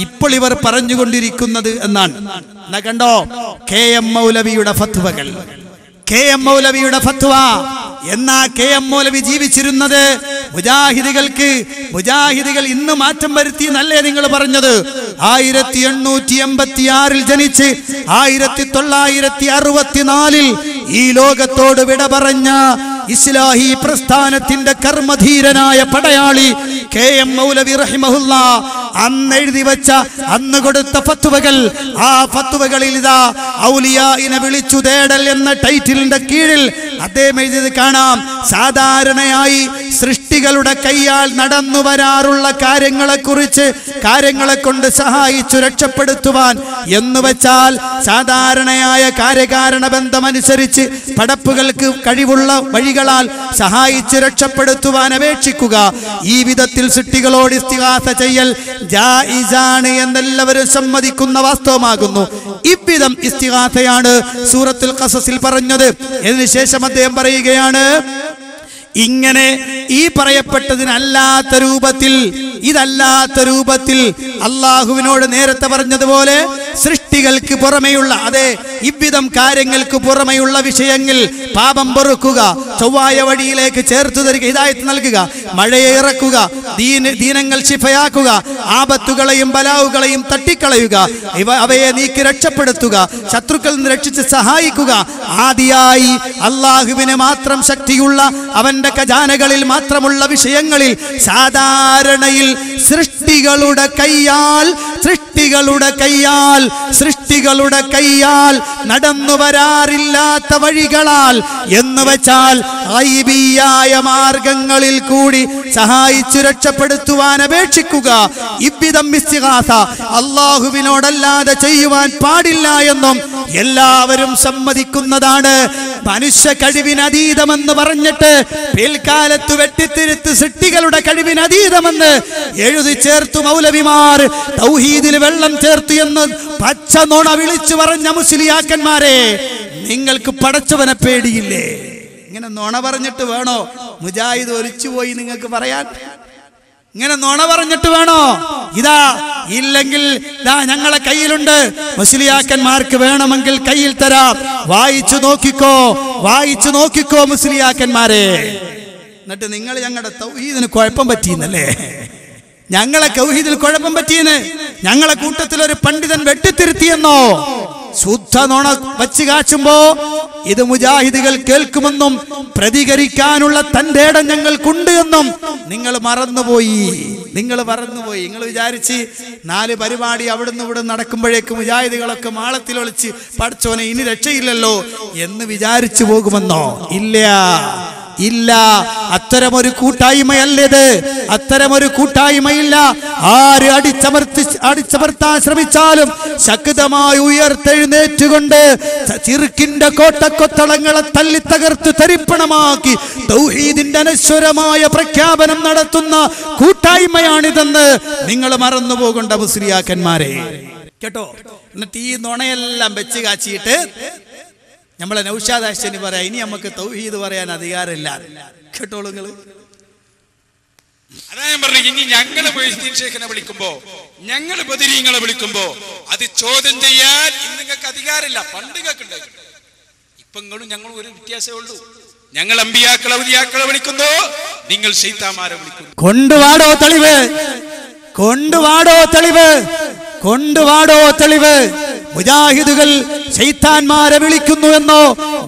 ഇപ്പോൾ ഇവർ പറഞ്ഞുകൊണ്ടിരിക്കുന്നത് എന്നാണ്. എന്നാ കണ്ടോ, KM മൗലവിയുടെ ഫത്വകൾ, KM മൗലവിയുടെ ഫത്വ. എന്നാ KM മൗലവി ജീവിച്ചിരുന്നത് മുജാഹിദികൾ ഇന്ന് മാറ്റം വരുത്തി എന്നല്ലേ നിങ്ങൾ പറഞ്ഞത്? 1886 ജനിച്ച് 1964 ഈ ലോകത്തോട് വിട പറഞ്ഞ ഇസ്ലാഹി പ്രസ്ഥാനത്തിന്റെ കർമ്മധീരനായ പടയാളി KM മൗലവി റഹിമഹുല്ല അന്ന് എഴുതി വെച്ച, അന്ന് കൊടുത്ത ഫത്വകൾ, ആ ഫത്വകളിൽ ഇതാ ഔലിയായിനെ വിളിച്ചു തേടൽ എന്ന ടൈറ്റിലിന്റെ കീഴിൽ അദ്ദേഹം എഴുതിയത് കാണാം. സാധാരണയായി സൃഷ്ടികൾ സൃഷ്ടികളുടെ കൈയാൽ നടന്നു വരാറുള്ള കാര്യങ്ങളെ കൊണ്ട് സഹായിച്ചു രക്ഷപ്പെടുത്തുവാൻ എന്ന് വെച്ചാൽ സാധാരണയായ കാര്യകാരണ ബന്ധമനുസരിച്ച് പടപ്പുകൾക്ക് കഴിവുള്ള വഴികളാൽ സഹായിച്ച് രക്ഷപ്പെടുത്തുവാൻ അപേക്ഷിക്കുക. ഈ വിധത്തിൽ സൃഷ്ടികളോട് ഇസ്തിഗാസ ചെയ്യൽ ജായിസാണ് എന്നെല്ലാവരും സമ്മതിക്കുന്ന വാസ്തവമാകുന്നു. ഇவ்விதം ഇസ്തിഗാസയാണ് സൂറത്തുൽ ഖസസിൽ പറഞ്ഞത്. അതിനുശേഷം അദ്ദേഹം പറയുകയാണ്, ഇങ്ങനെ ഈ പറയപ്പെട്ടതിനല്ലാത്ത രൂപത്തിൽ, ഇതല്ലാത്ത രൂപത്തിൽ അള്ളാഹുവിനോട് നേരത്തെ പറഞ്ഞതുപോലെ സൃഷ്ടികൾക്ക് പുറമെയുള്ള, അതെ ഇவ்விதം കാര്യങ്ങൾക്ക് പുറമെയുള്ള വിഷയങ്ങൾ പാപം പൊറുക്കുക, ചൊവ്വായ വഴിയിലേക്ക് ചേർത്തു തരിക, ഹിദായത്ത് നൽകുക, മഴയെ ഇറക്കുക, ദീനങ്ങൾ ശിഫയാക്കുക, ആപത്തുകളെയും ബലാവുകളെയും തട്ടിക്കളയുക, അവയെ നീക്കി രക്ഷപ്പെടുത്തുക, ശത്രുക്കളിൽ നിന്ന് രക്ഷിച്ച് സഹായിക്കുക, ആദിയായി അള്ളാഹുവിന് മാത്രം ശക്തിയുള്ള അവന്റെ ഖജാനകളിൽ മാത്രമുള്ള വിഷയങ്ങളിൽ സാധാരണയിൽ സൃഷ്ടികളുടെ കൈയാൽ നടന്നു വരാറില്ലാത്ത വഴികളാൽ എന്ന് വെച്ചാൽ ഗൈബിയായ മാർഗങ്ങളിൽ കൂടി സഹായിച്ചു രക്ഷപ്പെടുത്തുവാൻ അപേക്ഷിക്കുക. ഇவ்விதം ഇസ്തിഗാസ അല്ലാഹുവിനോടല്ലാതെ ചെയ്യുവാൻ പാടില്ല എന്നും എല്ലാവരും സമ്മതിക്കുന്നതാണ്. മനുഷ്യ കഴിവിനതീതമെന്ന് പറഞ്ഞിട്ട് പിൽക്കാലത്ത് വെട്ടിത്തിരുത്ത് സൃഷ്ടികളുടെ കഴിവിനതീതമെന്ന് എഴുതി ചേർത്തു മൗലവിമാർ, തൗഹീദിൽ വെള്ളം ചേർത്തു എന്ന് പച്ച നുണ വിളിച്ചു പറഞ്ഞ മുസ്ലിയാക്കന്മാരെ, നിങ്ങൾക്ക് പടച്ചവനെ പേടിയില്ലേ? ഇങ്ങനെ നുണ പറഞ്ഞിട്ട് വേണോ മുജാഹിദ് ഒലിച്ചുപോയി നിങ്ങൾക്ക് പറയാൻ? ഇങ്ങനെ നുണ പറഞ്ഞിട്ട് വേണോ? ഇതാ ഇല്ലെങ്കിൽ ഇതാ ഞങ്ങളെ കയ്യിലുണ്ട്, മുസ്ലിയാക്കന്മാർക്ക് വേണമെങ്കിൽ കയ്യിൽ തരാം, വായിച്ചു നോക്കിക്കോ മുസ്ലിയാക്കന്മാരെ. എന്നിട്ട് നിങ്ങൾ ഞങ്ങളുടെ തൗഹീദിന് കുഴപ്പം പറ്റിയെന്നല്ലേ? ഞങ്ങളെ തൗഹീദിൽ കുഴപ്പം പറ്റിയെന്ന് ഞങ്ങളെ കൂട്ടത്തിൽ ഒരു പണ്ഡിതൻ വെട്ടിത്തിരുത്തിയെന്നോ? ശുദ്ധ നുണ വച്ച് കാച്ചുമ്പോ ഇത് മുജാഹിദുകൾ കേൾക്കുമെന്നും പ്രതികരിക്കാനുള്ള തന്റെ ഇടം ഞങ്ങൾക്കുണ്ട് എന്നും നിങ്ങൾ മറന്നുപോയി. നിങ്ങൾ വിചാരിച്ച് 4 പരിപാടി അവിടുന്ന് ഇവിടെ നടക്കുമ്പോഴേക്ക് മുജാഹിദുകളൊക്കെ മാളത്തിൽ ഒളിച്ച് പഠിച്ചോനെ ഇനി രക്ഷയില്ലല്ലോ എന്ന് വിചാരിച്ചു പോകുമെന്നോ? ഇല്ല, അത്തരമൊരു കൂട്ടായ്മയല്ലേത്. അത്തരമൊരു കൂട്ടായ്മയില്ല. ആര് അടിച്ചമർത്താൻ ശ്രമിച്ചാലും ശക്തമായി ഉയർത്തെഴുന്നേറ്റുകൊണ്ട് ചിറുക്കിന്റെ കോട്ടക്കൊത്തളങ്ങളെ തല്ലി തകർത്ത് തരിപ്പണമാക്കി തൗഹീദിന്റെ അനശ്വരമായ പ്രഖ്യാപനം നടത്തുന്ന കൂട്ടായ്മയാണിതെന്ന് നിങ്ങൾ മറന്നു പോകേണ്ട മുസ്ലിയാക്കന്മാരെ, കേട്ടോ. എന്നിട്ട് ഈ നുണയെല്ലാം വെച്ച് കാച്ചിയിട്ട് നമ്മളെ നൗഷാദ് ഹസനി പറയാം, ഇനി നമുക്ക് തൗഹീദ് പറയാൻ അധികാരമില്ല. കേട്ടോളൂ നിങ്ങൾ. അതാ ഞാൻ പറഞ്ഞു, ഇനി ഞങ്ങള് മൊയ്‌ദീൻ ശൈഖിനെ വിളിക്കുമ്പോ, ഞങ്ങള് ബദരീങ്ങളെ വിളിക്കുമ്പോ അത് ചോദ്യം ചെയ്യാൻ ഇന്ന് നിങ്ങൾക്ക് അധികാരമില്ല. പണ്ട് കേൾക്കുണ്ടായിരുന്നു. ഇപ്പൊ നിങ്ങളും ഞങ്ങളും ഒരു വ്യത്യാസമേ ഉള്ളൂ. ഞങ്ങൾ അമ്പിയാക്കളെ ഔലിയാക്കളെ വിളിക്കുന്നു, നിങ്ങൾ ശൈത്താന്മാരെ വിളിക്കുന്നു. കൊണ്ടുവാടോ തെളിവ്. മുജാഹിദുകൾ ശൈത്താന്മാരെ വിളിക്കുന്നു എന്നോ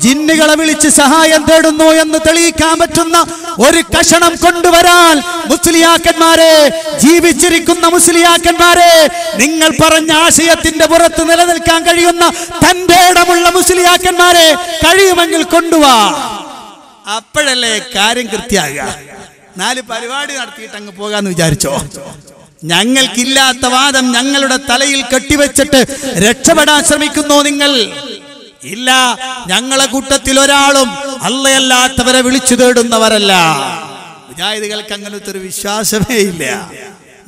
ജിന്നുകളെ വിളിച്ച് സഹായം തേടുന്നു എന്ന് തെളിയിക്കാൻ പറ്റുന്ന ഒരു കഷണം കൊണ്ടുവരാൻ മുസ്ലിയാക്കന്മാരെ, ജീവിച്ചിരിക്കുന്ന മുസ്ലിയാക്കന്മാരെ, നിങ്ങൾ പറഞ്ഞ ആശയത്തിന്റെ പുറത്ത് നിലനിൽക്കാൻ കഴിയുന്ന തന്റെ ഇടമുള്ള മുസ്ലിയാക്കന്മാരെ കഴിയുമെങ്കിൽ കൊണ്ടുവാ. അപ്പോഴല്ലേ കാര്യം കൃത്യമാകുക. 4 പരിപാടി നടത്തിയിട്ട് അങ്ങ് പോകാന്ന് വിചാരിച്ചോ? ഞങ്ങൾക്കില്ലാത്ത വാദം ഞങ്ങളുടെ തലയിൽ കെട്ടിവെച്ചിട്ട് രക്ഷപ്പെടാൻ ശ്രമിക്കുന്നു നിങ്ങൾ. ഇല്ല, ഞങ്ങളെ കൂട്ടത്തിൽ ഒരാളും അള്ളയല്ലാത്തവരെ വിളിച്ചു തേടുന്നവരല്ല. മുജാഹിദുകൾക്ക് അങ്ങനത്തെ ഒരു വിശ്വാസമേ ഇല്ല.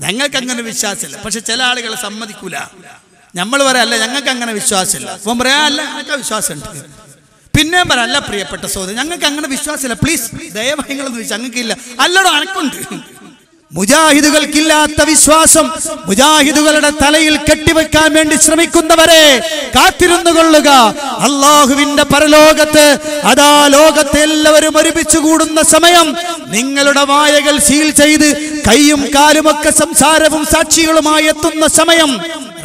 ഞങ്ങൾക്ക് അങ്ങനെ വിശ്വാസമില്ല. പക്ഷെ ചില ആളുകൾ സമ്മതിക്കൂല. നമ്മൾ പറയല്ല ഞങ്ങൾക്ക് അങ്ങനെ വിശ്വാസമില്ല. അപ്പം പറയാ അല്ല ഞങ്ങൾക്ക് വിശ്വാസമുണ്ട്. പിന്നെ പറയല്ല പ്രിയപ്പെട്ട സഹോദരൻ ഞങ്ങൾക്ക് അങ്ങനെ വിശ്വാസമില്ല, പ്ലീസ് ദയവായി നിങ്ങളെന്ന് ചോദിച്ചാൽ ഞങ്ങൾക്കില്ല. അല്ലടോ അനക്കുണ്ട്. മുജാഹിദുകൾക്കില്ലാത്ത വിശ്വാസം മുജാഹിദുകളുടെ തലയിൽ കെട്ടിവെക്കാൻ വേണ്ടി ശ്രമിക്കുന്നവരെ കാത്തിരുന്നു കൊള്ളുക. അള്ളാഹുവിന്റെ പരലോകത്ത് അതാ ലോകത്തെ എല്ലാവരും ഒരുമിച്ച് കൂടുന്ന സമയം നിങ്ങളുടെ വായകൾ സീൽ ചെയ്ത് കൈയും കാലുമൊക്കെ സംസാരവും സാക്ഷികളുമായി എത്തുന്ന സമയം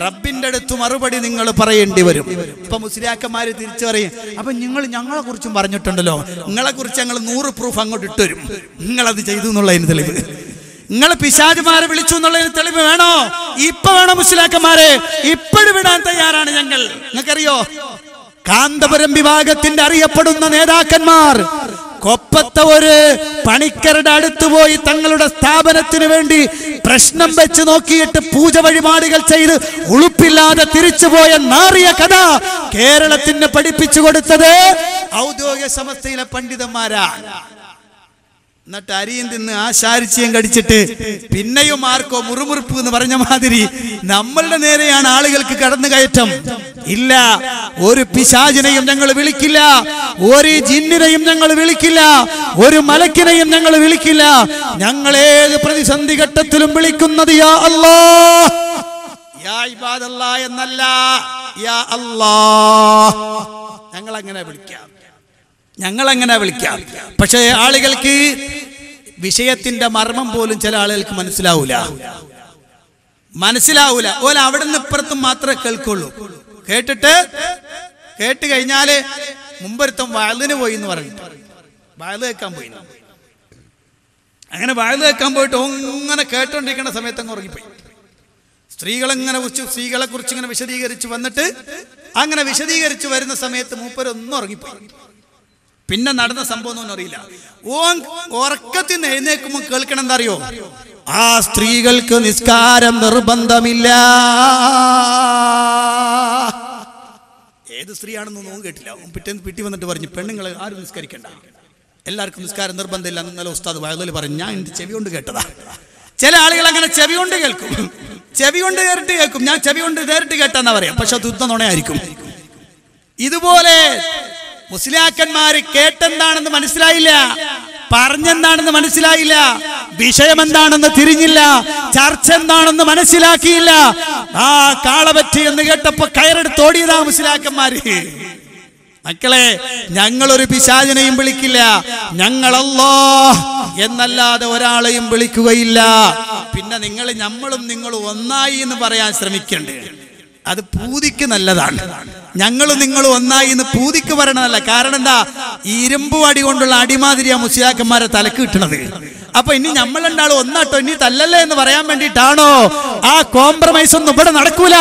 റബ്ബിന്റെ അടുത്ത് മറുപടി നിങ്ങൾ പറയേണ്ടി വരും. ഇപ്പൊ മുസ്ലിയാക്കന്മാര് തിരിച്ചു പറയും, അപ്പൊ നിങ്ങൾ ഞങ്ങളെ കുറിച്ചും പറഞ്ഞിട്ടുണ്ടല്ലോ, നിങ്ങളെ കുറിച്ച് ഞങ്ങൾ 100 പ്രൂഫ് അങ്ങോട്ട് ഇട്ടുവരും, നിങ്ങളത് ചെയ്തു എന്നുള്ളതിന് തെളിവ്. നിങ്ങൾ പിശാചുമാരെ വിളിച്ചു എന്നുള്ളതിന് തെളിവ് വേണോ? ഇപ്പൊ വേണം മുസ്ലിയാക്കന്മാരെ, ഇപ്പോഴും വിടാൻ തയ്യാറാണ് ഞങ്ങൾ. നിങ്ങൾക്കറിയോ, കാന്തപുരം വിഭാഗത്തിന്റെ അറിയപ്പെടുന്ന നേതാക്കന്മാർ കൊപ്പത്തെ ഒരു പണിക്കരുടെ അടുത്ത് പോയി തങ്ങളുടെ സ്ഥാപനത്തിന് വേണ്ടി പ്രശ്നം വെച്ച് നോക്കിയിട്ട് പൂജ വഴിപാടുകൾ ചെയ്ത് ഉളുപ്പില്ലാതെ തിരിച്ചുപോയ നാറിയ കഥ കേരളത്തിന് പഠിപ്പിച്ചു കൊടുത്തത് ഔദ്യോഗിക സമസ്തയിലെ പണ്ഡിതന്മാരാണ്. എന്നിട്ട് അരിയും തിന്ന് ആശാരിച്ചിയും കടിച്ചിട്ട് പിന്നെയും ആർക്കോ മുറുമുറുപ്പ് എന്ന് പറഞ്ഞ മാതിരി നമ്മളുടെ നേരെയാണ് ആളുകൾക്ക് കടന്നു കയറ്റം. ഇല്ല, ഒരു പിശാചിനെയും ഞങ്ങൾ വിളിക്കില്ല, ഒരു ജിന്നിനെയും ഞങ്ങൾ വിളിക്കില്ല, ഒരു മലക്കിനെയും ഞങ്ങൾ വിളിക്കില്ല. ഞങ്ങൾ ഏത് പ്രതിസന്ധി ഘട്ടത്തിലും വിളിക്കുന്നത് യാ അല്ലാഹ്, യാ ഇബാദല്ലാഹ് എന്നല്ല, യാ അല്ലാഹ്. ഞങ്ങൾ അങ്ങനെ വിളിക്കാം. പക്ഷേ ആളുകൾക്ക് വിഷയത്തിന്റെ മർമ്മം പോലും ചില ആളുകൾക്ക് മനസ്സിലാവൂല. ഓല അവിടെ നിന്ന് ഇപ്പുറത്തും മാത്രമേ കേൾക്കുള്ളൂ. കേട്ട് കഴിഞ്ഞാല് മുമ്പൊരുത്തം വയലിന് പോയി എന്ന് പറഞ്ഞിട്ട് വയല് കേൾക്കാൻ പോയി. അങ്ങനെ വയല് കേൾക്കാൻ പോയിട്ട് അങ്ങനെ കേട്ടോണ്ടിരിക്കുന്ന സമയത്ത് അങ്ങ് ഉറങ്ങിപ്പോയി. സ്ത്രീകളെ കുറിച്ച് ഇങ്ങനെ വിശദീകരിച്ച് വന്നിട്ട് അങ്ങനെ വിശദീകരിച്ച് വരുന്ന സമയത്ത് മൂപ്പരൊന്നും ഉറങ്ങിപ്പോയി. പിന്നെ നടന്ന സംഭവം ഒന്നും അറിയില്ല. ഉറക്കത്തിൽ നിന്ന് എഴുന്നേക്കുമ്പോൾ കേൾക്കണം എന്താ അറിയോ? ആ സ്ത്രീകൾക്ക് നിസ്കാരം നിർബന്ധമില്ല. ഏത് സ്ത്രീയാണെന്നൊന്നും കേട്ടില്ല. പിറ്റേന്ന് പിറ്റി വന്നിട്ട് പറഞ്ഞു, പെണ്ണുങ്ങൾ ആരും നിസ്കരിക്കണ്ട, എല്ലാവർക്കും നിസ്കാരം നിർബന്ധമില്ല. ഇന്നലെ ഉസ്താദ് വയലിൽ പറഞ്ഞു. ഞാൻ എന്റെ ചെവി കൊണ്ട് കേട്ടതാ. ചില ആളുകൾ അങ്ങനെ ചെവി കൊണ്ട് കേൾക്കും, ചെവി കൊണ്ട് നേരിട്ട് കേൾക്കും. ഞാൻ ചെവി കൊണ്ട് നേരിട്ട് കേട്ടെന്നാ പറയാം, പക്ഷെ അത് യുദ്ധ നുണയായിരിക്കും. ഇതുപോലെ മുസ്ലിയാക്കന്മാര് കേട്ടെന്താണെന്ന് മനസ്സിലായില്ല, പറഞ്ഞെന്താണെന്ന് മനസ്സിലായില്ല, വിഷയം എന്താണെന്ന് തിരിഞ്ഞില്ല, ചർച്ച എന്താണെന്ന് മനസ്സിലാക്കിയില്ല. ആ കാളപറ്റി എന്ന് കേട്ടപ്പോ കയറെടുത്തോടിയതാ മുസ്ലിയാക്കന്മാര്. മക്കളെ, ഞങ്ങളൊരു പിശാചിനെയും വിളിക്കില്ല, ഞങ്ങൾ അല്ലാഹ് എന്നല്ലാതെ ഒരാളെയും വിളിക്കുകയില്ല. പിന്നെ നമ്മളും നിങ്ങളും ഒന്നായി എന്ന് പറയാൻ ശ്രമിക്കണ്ടേ? അത് പൂതിക്ക് നല്ലതാണ്. ഞങ്ങളും നിങ്ങളും ഒന്നായി എന്ന് പൂതിക്ക് പറയണതല്ല. കാരണം എന്താ? ഇരുമ്പ് വടി കൊണ്ടുള്ള അടിമാതിരിയാ മുസ്ലിയാക്കന്മാരെ തലക്ക് കിട്ടണത്. അപ്പൊ ഇനി നമ്മൾ രണ്ടാളും ഒന്നാട്ടോ, ഇനി തല്ലല്ലേ എന്ന് പറയാൻ വേണ്ടിയിട്ടാണോ? ആ കോംപ്രമൈസ് ഒന്നും ഇവിടെ നടക്കൂല.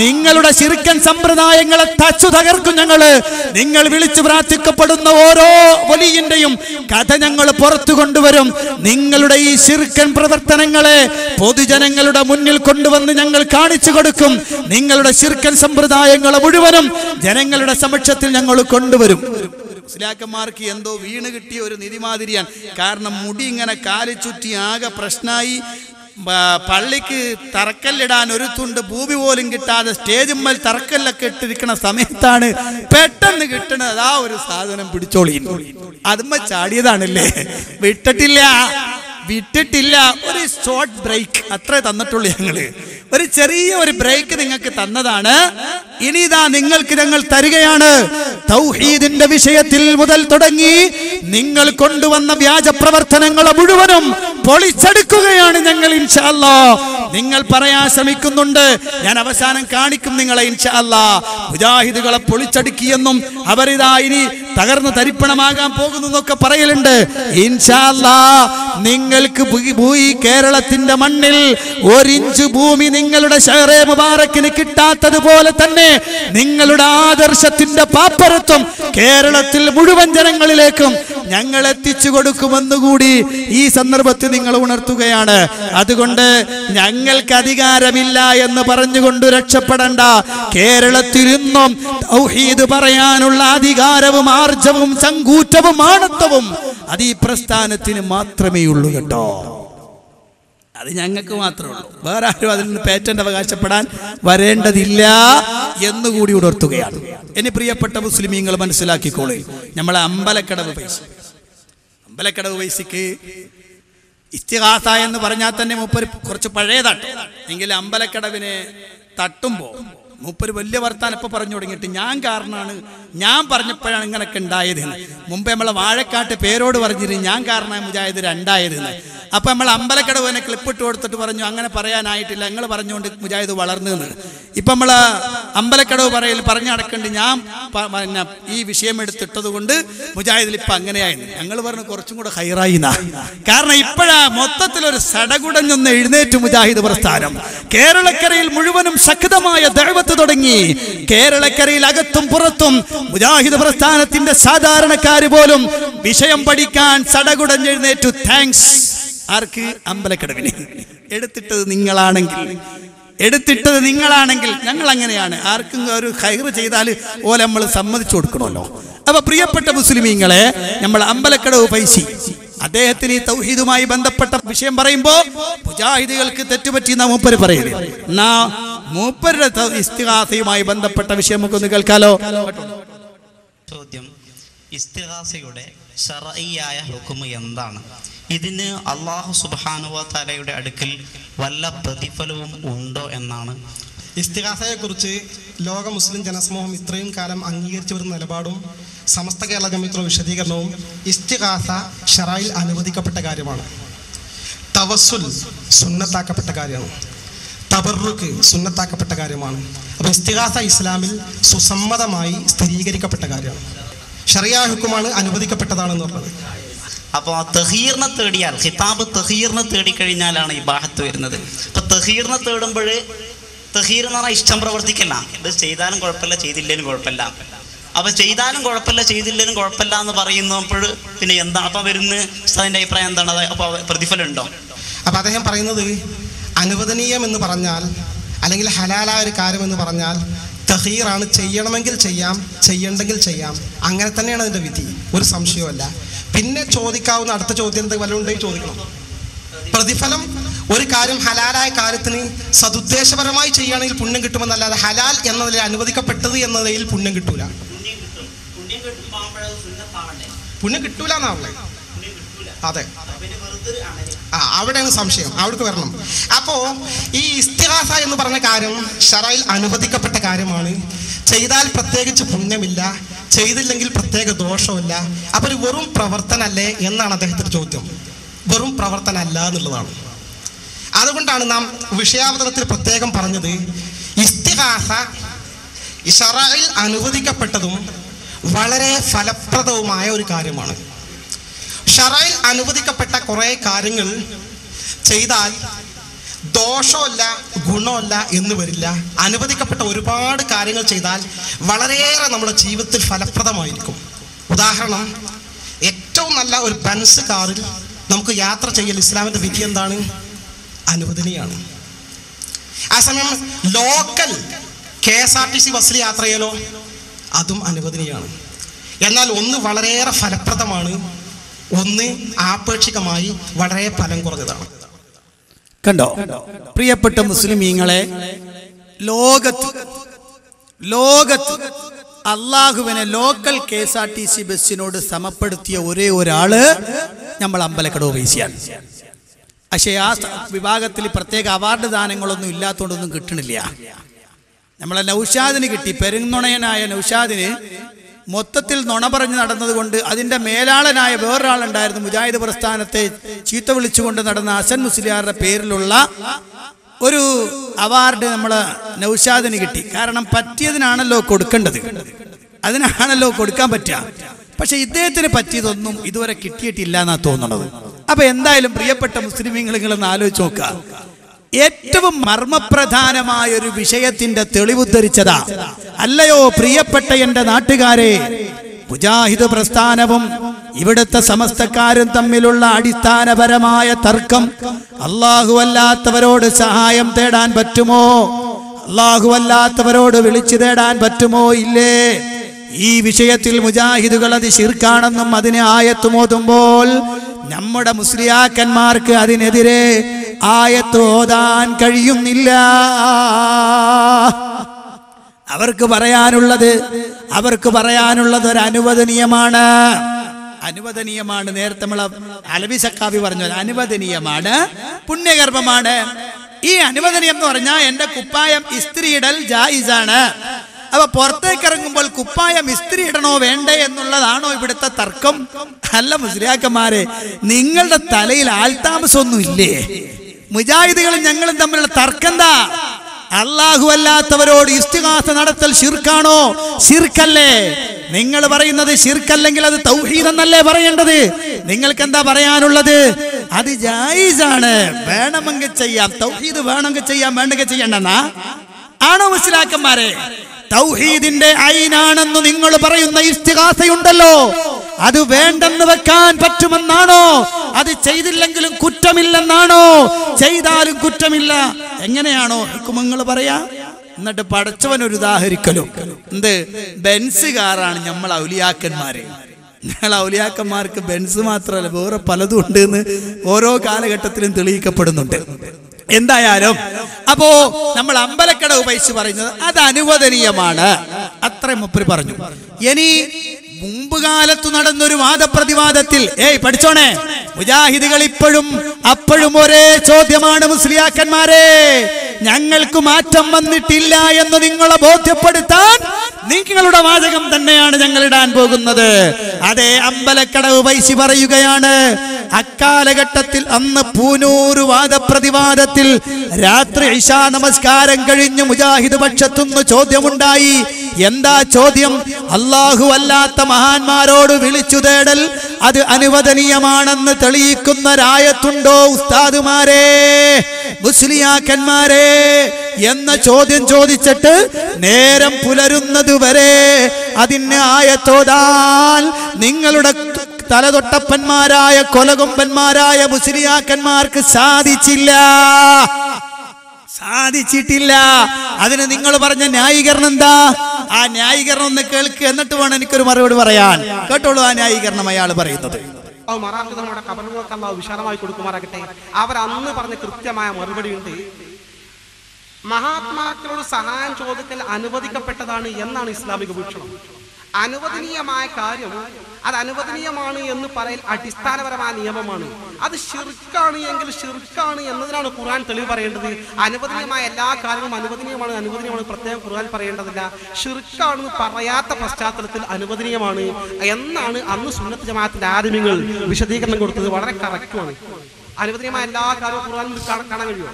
നിങ്ങളുടെ ശിർക്കൻ സമ്പ്രദായങ്ങളെ തച്ചു തകർക്കും ഞങ്ങള്. നിങ്ങൾ വിളിച്ചു പ്രാർത്ഥിക്കപ്പെടുന്ന ഓരോ വലിയന്റെയും കഥ ഞങ്ങൾ പുറത്തു കൊണ്ടുവരും. നിങ്ങളുടെ ഈ ശിർക്കൻ പ്രവർത്തനങ്ങളെ പൊതുജനങ്ങളുടെ മുന്നിൽ കൊണ്ടുവന്ന് ഞങ്ങൾ കാണിച്ചു കൊടുക്കും. നിങ്ങളുടെ ശിർക്കൻ സമ്പ്രദായങ്ങളെ മുഴുവനും ജനങ്ങളുടെ സമക്ഷത്തിൽ ഞങ്ങൾ കൊണ്ടുവരും. മുസ്ലിയാക്കന്മാർക്ക് എന്തോ വീണ് കിട്ടിയ ഒരു നിധിമാതിരിയാണ്. കാരണം മുടി ഇങ്ങനെ കാലി ചുറ്റി ആകെ പ്രശ്നമായി. പള്ളിക്ക് തറക്കല്ലിടാൻ ഒരു തുണ്ട് ഭൂമി പോലും കിട്ടാതെ സ്റ്റേജിന്മേൽ തറക്കല്ലൊക്കെ ഇട്ടിരിക്കുന്ന സമയത്താണ് പെട്ടെന്ന് കിട്ടണത് ആ ഒരു സാധനം പിടിച്ചോളി. അതുമ്മ ചാടിയതാണല്ലേ, വിട്ടിട്ടില്ല. ഒരു ഷോർട്ട് ബ്രേക്ക് അത്രേ തന്നിട്ടുള്ളൂ. ഞങ്ങള് ഒരു ചെറിയ ഒരു ബ്രേക്ക് നിങ്ങൾക്ക് തന്നതാണ്. ഇനി ഇതാ നിങ്ങൾക്ക് ഞങ്ങൾ തരികയാണ്. തൗഹീദിന്റെ വിഷയത്തിൽ മുതൽ തുടങ്ങി നിങ്ങൾ കൊണ്ടുവന്ന വ്യാജ പ്രവർത്തനങ്ങളെ മുഴുവനും പൊളിച്ചെടുക്കുകയാണ് ഞങ്ങൾ ഇൻഷാ അല്ലാഹ്. നിങ്ങൾ പറയാൻ ശ്രമിക്കുന്നുണ്ട്, ഞാൻ അവസാനം കാണിക്കും നിങ്ങളെ ഇൻഷാ അല്ലാഹ്. മുജാഹിദുകളെ പൊളിച്ചടുക്കിയെന്നും അവരിതാ ഇനി തകർന്ന് തരിപ്പണമാകാൻ പോകുന്നു എന്നൊക്കെ പറയലുണ്ട്. ഇൻഷാ അല്ലാഹ് നിങ്ങൾക്ക് ഈ കേരളത്തിന്റെ മണ്ണിൽ ഒരിഞ്ച് ഭൂമി നിങ്ങളുടെ ഷഹറെ മുബാറക്കിന് കിട്ടാത്തതുപോലെ തന്നെ നിങ്ങളുടെ ആദർശത്തിന്റെ പാപ്പരത്വം കേരളത്തിൽ മുഴുവൻ ജനങ്ങളിലേക്കും ഞങ്ങൾ എത്തിച്ചു കൊടുക്കുമെന്നുകൂടി ഈ സന്ദർഭത്തിൽ നിങ്ങൾ ഉണർത്തുകയാണ്. അതുകൊണ്ട് ഞങ്ങൾക്ക് അധികാരമില്ല എന്ന് പറഞ്ഞുകൊണ്ട് രക്ഷപ്പെടണ്ട. കേരളത്തിൽ ഇന്നും തൗഹീദ് പറയാനുള്ള അധികാരവും ആർജവും ചങ്കൂറ്റവും ആണത്വവും അത് ഈ പ്രസ്ഥാനത്തിന് മാത്രമേ ഉള്ളൂ കേട്ടോ. അത് ഞങ്ങൾക്ക് മാത്രമേ ഉള്ളൂ. വേറെ ആരും അതിൽ നിന്ന് പേറ്റന്റ് അവകാശപ്പെടാൻ വരേണ്ടതില്ല എന്നുകൂടി ഉണർത്തുകയാണ്. ഇനി പ്രിയപ്പെട്ട മുസ്ലിമീങ്ങൾ മനസ്സിലാക്കിക്കോളൂ, നമ്മളെ അമ്പലക്കടവ് പൈസക്ക് ഇസ്തിഗാസ എന്ന് പറഞ്ഞാൽ തന്നെ മൂപ്പര് കുറച്ച് പഴയതാട്ടോ. എങ്കിൽ അമ്പലക്കടവിനെ തട്ടുമ്പോ മൂപ്പര് വലിയ വർത്താനം ഇപ്പൊ പറഞ്ഞു തുടങ്ങിയിട്ട് ഞാൻ കാരണമാണ്, ഞാൻ പറഞ്ഞപ്പോഴാണ് ഇങ്ങനൊക്കെ ഉണ്ടായത്. മുമ്പേ നമ്മളെ വാഴക്കാട്ട് പേരോട് പറഞ്ഞിരുന്നു ഞാൻ കാരണമാണ് മുജാഹിദ് രണ്ടായതെന്ന്. അപ്പൊ നമ്മൾ അമ്പലക്കടവിനെ ക്ലിപ്പിട്ട് കൊടുത്തിട്ട് പറഞ്ഞു അങ്ങനെ പറയാനായിട്ടില്ല, നിങ്ങൾ പറഞ്ഞുകൊണ്ട് മുജാഹിദ് വളർന്നു എന്ന്. ഇപ്പൊ നമ്മള് അമ്പലക്കടവ് പറഞ്ഞു നടക്കേണ്ടി ഞാൻ പിന്നെ ഈ വിഷയം എടുത്തിട്ടത് കൊണ്ട് മുജാഹിദിൽ ഇപ്പൊ അങ്ങനെയായിരുന്നു. ഞങ്ങൾ പറഞ്ഞു കുറച്ചും കൂടെ ഹൈറായി. കാരണം ഇപ്പോഴാ മൊത്തത്തിലൊരു സടകുടഞ്ഞൊന്ന് എഴുന്നേറ്റ് മുജാഹിദ് പ്രസ്ഥാനം. കേരളക്കരയിൽ മുഴുവനും ശക്തമായ ദഅവത്ത് തുടങ്ങി. കേരളക്കരയിൽ അകത്തും പുറത്തും മുജാഹിദ് പ്രസ്ഥാനത്തിന്റെ സാധാരണക്കാര് പോലും വിഷയം പഠിക്കാൻ സടകുടഞ്ഞെഴുന്നേറ്റു. താങ്ക്സ് ആർക്ക്? അമ്പലക്കടവിന്. എടുത്തിട്ടത് നിങ്ങളാണെങ്കിൽ ഞങ്ങൾ അങ്ങനെയാണ്. ആർക്കും ഒരു ഖൈർ ചെയ്താൽ ഓലെ നമ്മൾ സമ്മതിച്ചു കൊടുക്കണമല്ലോ. അപ്പൊ പ്രിയപ്പെട്ട മുസ്ലിമീങ്ങളെ, നമ്മൾ അമ്പലക്കടവ് പൈസി അദ്ദേഹത്തിന് ഈ തൗഹീദുമായി ബന്ധപ്പെട്ട വിഷയം പറയുമ്പോ മുജാഹിദുകൾക്ക് തെറ്റുപറ്റി എന്നാ മൂപ്പര് പറയല്. എന്നാ മൂപ്പരുടെ ഇസ്തിഗാസയുമായി ബന്ധപ്പെട്ട വിഷയം നമുക്കൊന്ന് കേൾക്കാലോ. ചോദ്യം: ഇസ്തിഗാസയുടെ ശർഈയായ ഹുക്മ് എന്താണ്? ഇതിന് അല്ലാഹു സുബ്ഹാനഹു വ തആലയുടെ അടുക്കൽ വല്ല പ്രതിഫലവും ഉണ്ടോ എന്നാണ്. ഇസ്തിഗാസയെക്കുറിച്ച് ലോക മുസ്ലിം ജനസമൂഹം ഇത്രയും കാലം അംഗീകരിച്ചു വരുന്ന നിലപാടും സമസ്ത കേരള ജമീയത്തുൽ വിശദീകരണവും ഇസ്തിഗാസ ശറഈൽ അനുവദിക്കപ്പെട്ട കാര്യമാണ്. തവസ്സുൽ സുന്നത്താക്കപ്പെട്ട കാര്യമാണ്. തബറുക്ക് സുന്നത്താക്കപ്പെട്ട കാര്യമാണ്. അപ്പോൾ ഇസ്തിഗാസ ഇസ്ലാമിൽ സുസമ്മതമായി സ്ഥിരീകരിക്കപ്പെട്ട കാര്യമാണ്. ശറിയാ ഹുക്കുമാണ്, അനുവദിക്കപ്പെട്ടതാണെന്ന് പറഞ്ഞത്. അപ്പോൾ തഹീറിനെ തേടിയാൽ, ഖിതാബ് തഹീറിനെ തേടിക്കഴിഞ്ഞാലാണ് ഇബാഹത്ത് വരുന്നത്. അപ്പോൾ തഹീറിനെ തേടുമ്പോൾ തഹീർ എന്ന് പറഞ്ഞാൽ ഇഷ്ടം പ്രവർത്തിക്കല്ല. ഇത് ചെയ്താലും കുഴപ്പമില്ല, ചെയ്തില്ലേലും കുഴപ്പമില്ല. അപ്പോൾ ചെയ്താലും കുഴപ്പമില്ല, ചെയ്തില്ലേലും കുഴപ്പമില്ല എന്ന് പറയുന്നപ്പോൾ പിന്നെ എന്താണ് അപ്പോൾ വരുന്നത്? അതിൻ്റെ അഭിപ്രായം എന്താണ്? അപ്പോൾ പ്രതിഫലം ഉണ്ടോ? അപ്പോൾ അദ്ദേഹം പറയുന്നത് അനുവദനീയം എന്ന് പറഞ്ഞാൽ, അല്ലെങ്കിൽ ഹലാലായ ഒരു കാര്യം എന്ന് പറഞ്ഞാൽ തഹീറാണ്. ചെയ്യണമെങ്കിൽ ചെയ്യാം, ചെയ്യണ്ടെങ്കിൽ ചെയ്യാം. അങ്ങനെ തന്നെയാണ് അതിൻ്റെ വിധി, ഒരു സംശയവുമല്ല. പിന്നെ ചോദിക്കാവുന്ന അടുത്ത ചോദ്യം എന്ത് വല്ലതും ഉണ്ടെങ്കിൽ ചോദിക്കണം. പ്രതിഫലം ഒരു കാര്യം ഹലാലായ കാര്യത്തിന് സതുദ്ദേശപരമായി ചെയ്യുകയാണെങ്കിൽ പുണ്യം കിട്ടുമെന്നല്ലാതെ ഹലാൽ എന്നതിൽ അനുവദിക്കപ്പെട്ടത് എന്നതിൽ പുണ്യം കിട്ടൂല. പുണ്യം കിട്ടൂല എന്നാണല്ലേ? അതെ, അവിടെയാണ് സംശയം, അവിടേക്ക് വരണം. അപ്പോൾ ഈ ഇസ്തിഗാസ എന്ന് പറഞ്ഞ കാര്യം ശറഈൽ അനുവദിക്കപ്പെട്ട കാര്യമാണ്. ചെയ്താൽ പ്രത്യേകിച്ച് പുണ്യമില്ല, ചെയ്തില്ലെങ്കിൽ പ്രത്യേക ദോഷമില്ല. അപ്പോൾ ഒരു വെറും പ്രവർത്തനല്ലേ എന്നാണ് അദ്ദേഹത്തിൻ്റെ ചോദ്യം. വെറും പ്രവർത്തനമല്ല എന്നുള്ളതാണ്. അതുകൊണ്ടാണ് നാം വിഷയാവതരണത്തിൽ പ്രത്യേകം പറഞ്ഞത് ഇസ്തിഗാസ ശറഈൽ അനുവദിക്കപ്പെട്ടതും വളരെ ഫലപ്രദവുമായ ഒരു കാര്യമാണ്. ശറഈൽ അനുവദിക്കപ്പെട്ട കുറേ കാര്യങ്ങൾ ചെയ്താൽ ദോഷമല്ല ഗുണമല്ല എന്ന് വരില്ല. അനുവദിക്കപ്പെട്ട ഒരുപാട് കാര്യങ്ങൾ ചെയ്താൽ വളരെയേറെ നമ്മുടെ ജീവിതത്തിൽ ഫലപ്രദമായിരിക്കും. ഉദാഹരണം, ഏറ്റവും നല്ല ഒരു ബെൻസ് കാറിൽ നമുക്ക് യാത്ര ചെയ്യൽ ഇസ്ലാമിൻ്റെ വിധി എന്താണ്? അനുവദനീയമാണ്. ആ സമയം ലോക്കൽ KSRTC ബസ്സിൽ യാത്ര ചെയ്യലോ അതും അനുവദനീയമാണ്. എന്നാൽ ഒന്ന് വളരെയേറെ ഫലപ്രദമാണ്, ഒന്ന് ആപേക്ഷികമായി വളരെ ഫലം കുറഞ്ഞതാണ്. കണ്ടോ പ്രിയപ്പെട്ട മുസ്ലിമീങ്ങളെ, ലോകത്ത് അള്ളാഹുവിനെ ലോക്കൽ KSRTC ബസ്സിനോട് സമപ്പെടുത്തിയ ഒരേ ഒരാള് നമ്മൾ അമ്പലക്കടവ് പൈസയാണ്. പക്ഷേ ആ വിഭാഗത്തിൽ പ്രത്യേക അവാർഡ് ദാനങ്ങളൊന്നും ഇല്ലാത്തതുകൊണ്ടൊന്നും കിട്ടണില്ല. നമ്മളെ നൗഷാദിന് കിട്ടി. പെരുന്നുണയനായ നൗഷാദിന് മൊത്തത്തിൽ നുണ പറഞ്ഞ് നടന്നതുകൊണ്ട് അതിൻ്റെ മേലാളനായ വേറൊരാളുണ്ടായിരുന്നു. മുജാഹിദ് പ്രസ്ഥാനത്തെ ചീത്ത വിളിച്ചുകൊണ്ട് നടന്ന ഹസൻ മുസ്ലിയാരുടെ പേരിലുള്ള ഒരു അവാർഡ് നമ്മൾ നൗഷാദിന് കിട്ടി. കാരണം പറ്റിയതിനാണല്ലോ കൊടുക്കേണ്ടത്, അതിനാണല്ലോ കൊടുക്കാൻ പറ്റുക. പക്ഷെ ഇദ്ദേഹത്തിന് പറ്റിയതൊന്നും ഇതുവരെ കിട്ടിയിട്ടില്ല എന്നാ തോന്നുന്നത്. അപ്പൊ എന്തായാലും പ്രിയപ്പെട്ട മുസ്ലിമീങ്ങൾ, നിങ്ങളൊന്ന് ആലോചിച്ച് നോക്കുക. ഏറ്റവും മർമ്മപ്രധാനമായ ഒരു വിഷയത്തിന്റെ തെളിവുദ്ധരിച്ചതാ. അല്ലയോ പ്രിയപ്പെട്ട എന്റെ നാട്ടുകാരെ, മുജാഹിദ് പ്രസ്ഥാനവും ഇവിടുത്തെ സമസ്തക്കാരും തമ്മിലുള്ള അടിസ്ഥാനപരമായ തർക്കം അല്ലാഹു അല്ലാത്തവരോട് സഹായം തേടാൻ പറ്റുമോ? അല്ലാഹു അല്ലാത്തവരോട് വിളിച്ചു തേടാൻ പറ്റുമോ? ഇല്ലേ? ഈ വിഷയത്തിൽ മുജാഹിദുകൾ അത് ശിർക്കാണെന്നും അതിനെ ആയത്ത് ഓതുമ്പോൾ നമ്മുടെ മുസ്ലിയാക്കന്മാർക്ക് അതിനെതിരെ ആയത്ത് ഓതാൻ കഴിയുന്നില്ല. അവർക്ക് പറയാനുള്ളത് ഒരു അനുവദനീയമാണ്. നേരത്തെ നമ്മൾ അലവി സക്കാഫി പറഞ്ഞു, അനുവദനീയമാണ്, പുണ്യകർമ്മമാണ്. ഈ അനുവദനീയം എന്ന് പറഞ്ഞാൽ എന്റെ കുപ്പായം ഇസ്ത്രീയിടൽ ജായിസാണ്, അപ്പൊ പുറത്തേക്ക് ഇറങ്ങുമ്പോൾ കുപ്പായം ഇസ്തിരി ഇടണോ വേണ്ടേ എന്നുള്ളതാണോ ഇവിടുത്തെ തർക്കം? അല്ല മുസ്ലിയാക്കന്മാരെ, നിങ്ങളുടെ തലയിൽ ആൾതാമസമൊന്നും ഇല്ലേ? മുജാഹിദുകളും ഞങ്ങളും തമ്മിലുള്ള തർക്കം എന്താ? അല്ലാഹു അല്ലാത്തവരോട് ഇസ്തിഗാസ നടത്തൽ ശിർക്കാണോ? ശിർക്കല്ലേ? നിങ്ങൾ പറയുന്നത് ശിർക്കല്ലെങ്കിൽ അത് തൗഹീദ് എന്നല്ലേ പറയേണ്ടത്? നിങ്ങൾക്ക് എന്താ പറയാനുള്ളത്? അത് ജായിസാണ്, വേണമെങ്കിൽ ചെയ്യാം. തൗഹീദ് വേണമെങ്കിൽ ചെയ്യാം, വേണ്ടെങ്കിൽ ചെയ്യണ്ടെന്നാ ആണോ മുസ്ലിയാക്കന്മാരെ? തൗഹീദിന്റെ ഐനാണെന്ന് നിങ്ങൾ പറയുന്ന ഇസ്തിഗാസയുണ്ടല്ലോ, അത് വേണ്ടെന്ന് വെക്കാൻ പറ്റുമെന്നാണോ? അത് ചെയ്തില്ലെങ്കിലും കുറ്റമില്ലെന്നാണോ? ചെയ്താലും കുറ്റമില്ല എങ്ങനെയാണോ ഹുക്കുമങ്ങൾ പറയാ? എന്നിട്ട് പടച്ചവൻ ഒരു ഉദാഹരിക്കലും എന്ത്? ബെൻസ് കാറാണ് നമ്മൾ ഔലിയാക്കന്മാര്. ഞങ്ങൾ ഔലിയാക്കന്മാർക്ക് ബെൻസ് മാത്രമല്ല വേറെ പലതും ഉണ്ട് എന്ന് ഓരോ കാലഘട്ടത്തിലും തെളിയിക്കപ്പെടുന്നുണ്ട്. എന്തായാലും അപ്പോ നമ്മൾ അമ്പലക്കടവ് പൈസ പറയുന്നത് അത് അനുവദനീയമാണ്, അത്ര മുപ്പര് പറഞ്ഞു. ഇനി മുമ്പ് കാലത്ത് നടന്നൊരു വാദപ്രതിവാദത്തിൽ പഠിച്ചോണേ, മുജാഹിദുകൾ ഇപ്പോഴും അപ്പോഴും ഒരേ ചോദ്യമാണ് മുസ്ലിയാക്കന്മാരെ. ഞങ്ങൾക്ക് മാറ്റം വന്നിട്ടില്ല എന്ന് നിങ്ങളെ ബോധ്യപ്പെടുത്താൻ നിങ്ങളുടെ വാചകം തന്നെയാണ് ഞങ്ങൾ ഇടാൻ പോകുന്നത്. അതേ അമ്പലക്കടവ് പൈസ പറയുകയാണ്, അക്കാലഘട്ടത്തിൽ അന്ന് പൂനൂർ വാദപ്രതിവാദത്തിൽ രാത്രി ഇശാ നമസ്കാരം കഴിഞ്ഞ് മുജാഹിദ് പക്ഷത്തുനിന്ന് ചോദ്യമുണ്ടായി. എന്താ ചോദ്യം? അല്ലാഹു അല്ലാത്ത മഹാന്മാരോട് വിളിച്ചു തേടൽ അത് അനുവദനീയമാണെന്ന് തെളിയിക്കുന്ന രായത്തുണ്ടോ ഉസ്താദുമാരെ, മുസ്ലിയാക്കന്മാരെ എന്ന ചോദ്യം ചോദിച്ചിട്ട് നേരം പുലരുന്നത് വരെ അതിന് ആയത്തോതാൽ നിങ്ങളുടെ തലതൊട്ടപ്പന്മാരായ കൊലകൊമ്പന്മാരായ മുസ്ലിയാക്കന്മാർക്ക് സാധിച്ചിട്ടില്ല. അതിന് നിങ്ങൾ പറഞ്ഞ ന്യായീകരണം എന്താ? ആ ന്യായീകരണം ഒന്ന് കേൾക്ക്, എന്നിട്ട് വേണം എനിക്കൊരു മറുപടി പറയാൻ. കേട്ടോളൂ ആ ന്യായീകരണം അയാൾ പറയുന്നത്. നമ്മുടെ ഖബറുകൾക്ക് അല്ലാഹു വിശാലമായി കൊടുക്കുമാറാകട്ടെ. അവർ അന്ന് പറഞ്ഞ കൃത്യമായ മറുപടി ഉണ്ട്. മഹാത്മാക്കളോട് സഹായം ചോദിക്കൽ അനുവദിക്കപ്പെട്ടതാണ് എന്നാണ് ഇസ്ലാമിക വീക്ഷണം. അനുവദനീയമായ കാര്യം അത് അനുവദനീയമാണ് എന്ന് പറയൽ അടിസ്ഥാനപരമായ നിയമമാണ്. അത് ശിർക്കാണ് എങ്കിൽ ശിർക്കാണ് എന്നതിനാണ് ഖുർആൻ തെളിവ് പറയേണ്ടത്. അനുവദനീയമായ എല്ലാ കാര്യങ്ങളും അനുവദനീയമാണ് പ്രത്യേകം ഖുർആൻ പറയേണ്ടതില്ല. ശിർക്കാണെന്ന് പറയാത്ത പശ്ചാത്തലത്തിൽ അനുവദനീയമാണ് എന്നാണ് അന്ന് സുന്നത്ത് ജമാഅത്തിന്റെ ആലിമീങ്ങൾ വിശദീകരണം കൊടുത്തത്. വളരെ കറക്റ്റുമാണ്. അനുവദനീയമായ എല്ലാ കാര്യവും ഖുർആനിൽ കാണാൻ കഴിയുമോ?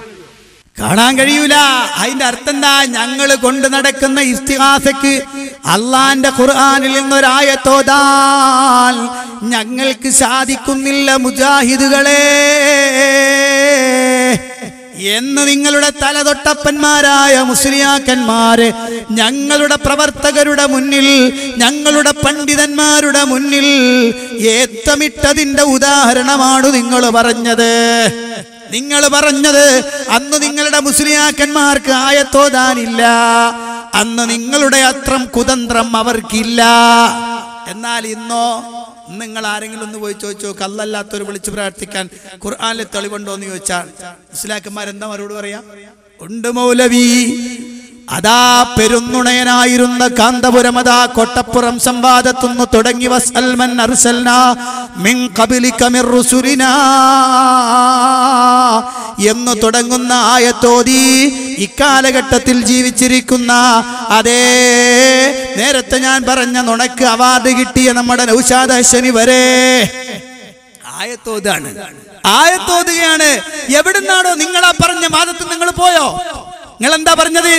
കാണാൻ കഴിയൂല. അതിന്റെ അർത്ഥം എന്താ? ഞങ്ങൾ കൊണ്ട് നടക്കുന്ന ഇസ്തിഗാസക്ക് അള്ളാന്റെ ഖുർആനിൽ നിന്നൊരായത്തോതാൽ ഞങ്ങൾക്ക് സാധിക്കുന്നില്ല മുജാഹിദുകളെ എന്ന് നിങ്ങളുടെ തലതൊട്ടപ്പന്മാരായ മുസ്ലിയാക്കന്മാര് ഞങ്ങളുടെ പ്രവർത്തകരുടെ മുന്നിൽ, ഞങ്ങളുടെ പണ്ഡിതന്മാരുടെ മുന്നിൽ ഏത്തമിട്ടതിന്റെ ഉദാഹരണമാണ് നിങ്ങൾ പറഞ്ഞത്. അന്ന് നിങ്ങളുടെ മുസ്ലിയാക്കന്മാർക്ക് ആയത്തോതാനില്ല, അന്ന് നിങ്ങളുടെ അത്രം കുതന്ത്രം അവർക്കില്ല. എന്നാൽ ഇന്നോ നിങ്ങൾ ആരെങ്കിലും ഒന്ന് പോയി ചോദിച്ചോ, കല്ലല്ലാത്തവർ വിളിച്ചു പ്രാർത്ഥിക്കാൻ ഖുർആനിൽ തെളിവുണ്ടോ എന്ന് ചോദിച്ചാൽ മുസ്ലിയാക്കന്മാരെന്താ മറുപടി പറയാ? ഉണ്ട് മൗലവി. അതാ പെരുന്നുണയനായിരുന്ന കാന്തപുരം, അതാ കൊട്ടപ്പുറം സംവാദത്തുനിന്ന് തുടങ്ങി വസ്അൽമൻ അർസൽനാ മിൻ ഖബലിക മിർ റുസുലിനാ എന്ന് തുടങ്ങുന്ന ആയത്തോതി ഇക്കാലഘട്ടത്തിൽ ജീവിച്ചിരിക്കുന്ന അതേ നേരത്തെ ഞാൻ പറഞ്ഞ നുണക്ക് അവാർഡ് കിട്ടിയ നമ്മുടെ നൗഷാദ് ഹസനി വരെ ആയത്തോതുകയാണ്. എവിടുന്നാണോ നിങ്ങളാ പറഞ്ഞ വാദത്തിൽ നിങ്ങൾ പോയോ? നിങ്ങൾ എന്താ പറഞ്ഞത്?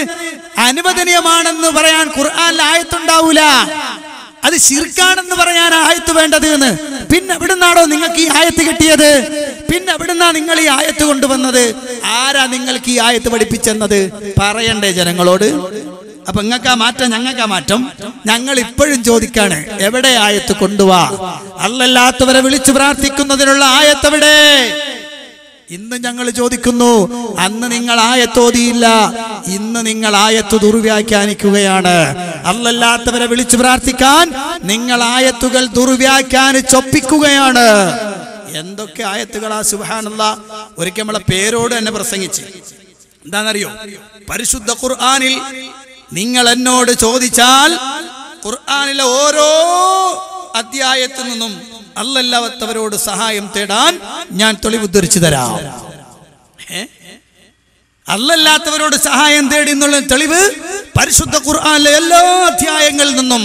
അനുവദനീയമാണെന്ന് പറയാൻ ഖുർആനിൽ ആയത്തുണ്ടാവൂല, അത് ശിർക്കാണെന്ന് പറയാൻ ആയത്ത് വേണ്ടത് എന്ന്. പിന്നെ എവിടുന്നാണോ നിങ്ങൾക്ക് ഈ ആയത്ത് കിട്ടിയത്? പിന്നെ എവിടുന്നാ നിങ്ങൾ ഈ ആയത്ത് കൊണ്ടുവന്നത്? ആരാ നിങ്ങൾക്ക് ഈ ആയത്ത് പഠിപ്പിച്ചെന്നത്? പറയണ്ടേ ജനങ്ങളോട്? അപ്പൊ നിങ്ങൾക്കാ മാറ്റം, ഞങ്ങൾക്കാ മാറ്റം. ഞങ്ങൾ ഇപ്പോഴും ചോദിക്കാണ്, എവിടെ ആയത്ത് കൊണ്ടുവാ? അല്ലല്ലാത്തവരെ വിളിച്ചു പ്രാർത്ഥിക്കുന്നതിനുള്ള ആയത്ത് എവിടെ? ഇന്ന് ഞങ്ങൾ ചോദിക്കുന്നു. അന്ന് നിങ്ങൾ ആയത്തോതിയില്ല, ഇന്ന് നിങ്ങൾ ആയത്ത് ദുർവ്യാഖ്യാനിക്കുകയാണ്. അല്ലല്ലാത്തവരെ വിളിച്ചു പ്രാർത്ഥിക്കാൻ നിങ്ങൾ ആയത്തുകൾ ദുർവ്യാഖ്യാനിച്ചൊപ്പിക്കുകയാണ്. എന്തൊക്കെ ആയത്തുകളാ! സുബ്ഹാനല്ലാഹ്. ഒരിക്കൽ നമ്മളെ പേരോട് തന്നെ പ്രസംഗിച്ച് എന്താണെന്നറിയോ? പരിശുദ്ധ ഖുർആനിൽ നിങ്ങൾ എന്നോട് ചോദിച്ചാൽ ഖുർആനിലെ ഓരോ അധ്യായത്തിൽ നിന്നും അല്ലല്ലാത്തവരോട് സഹായം തേടാൻ ഞാൻ തെളിവുദ്ധരിച്ചു തരാം. അല്ലല്ലാത്തവരോട് സഹായം തേടി എന്നുള്ള തെളിവ് പരിശുദ്ധ ഖുർആനിലെ എല്ലാ അധ്യായങ്ങളിൽ നിന്നും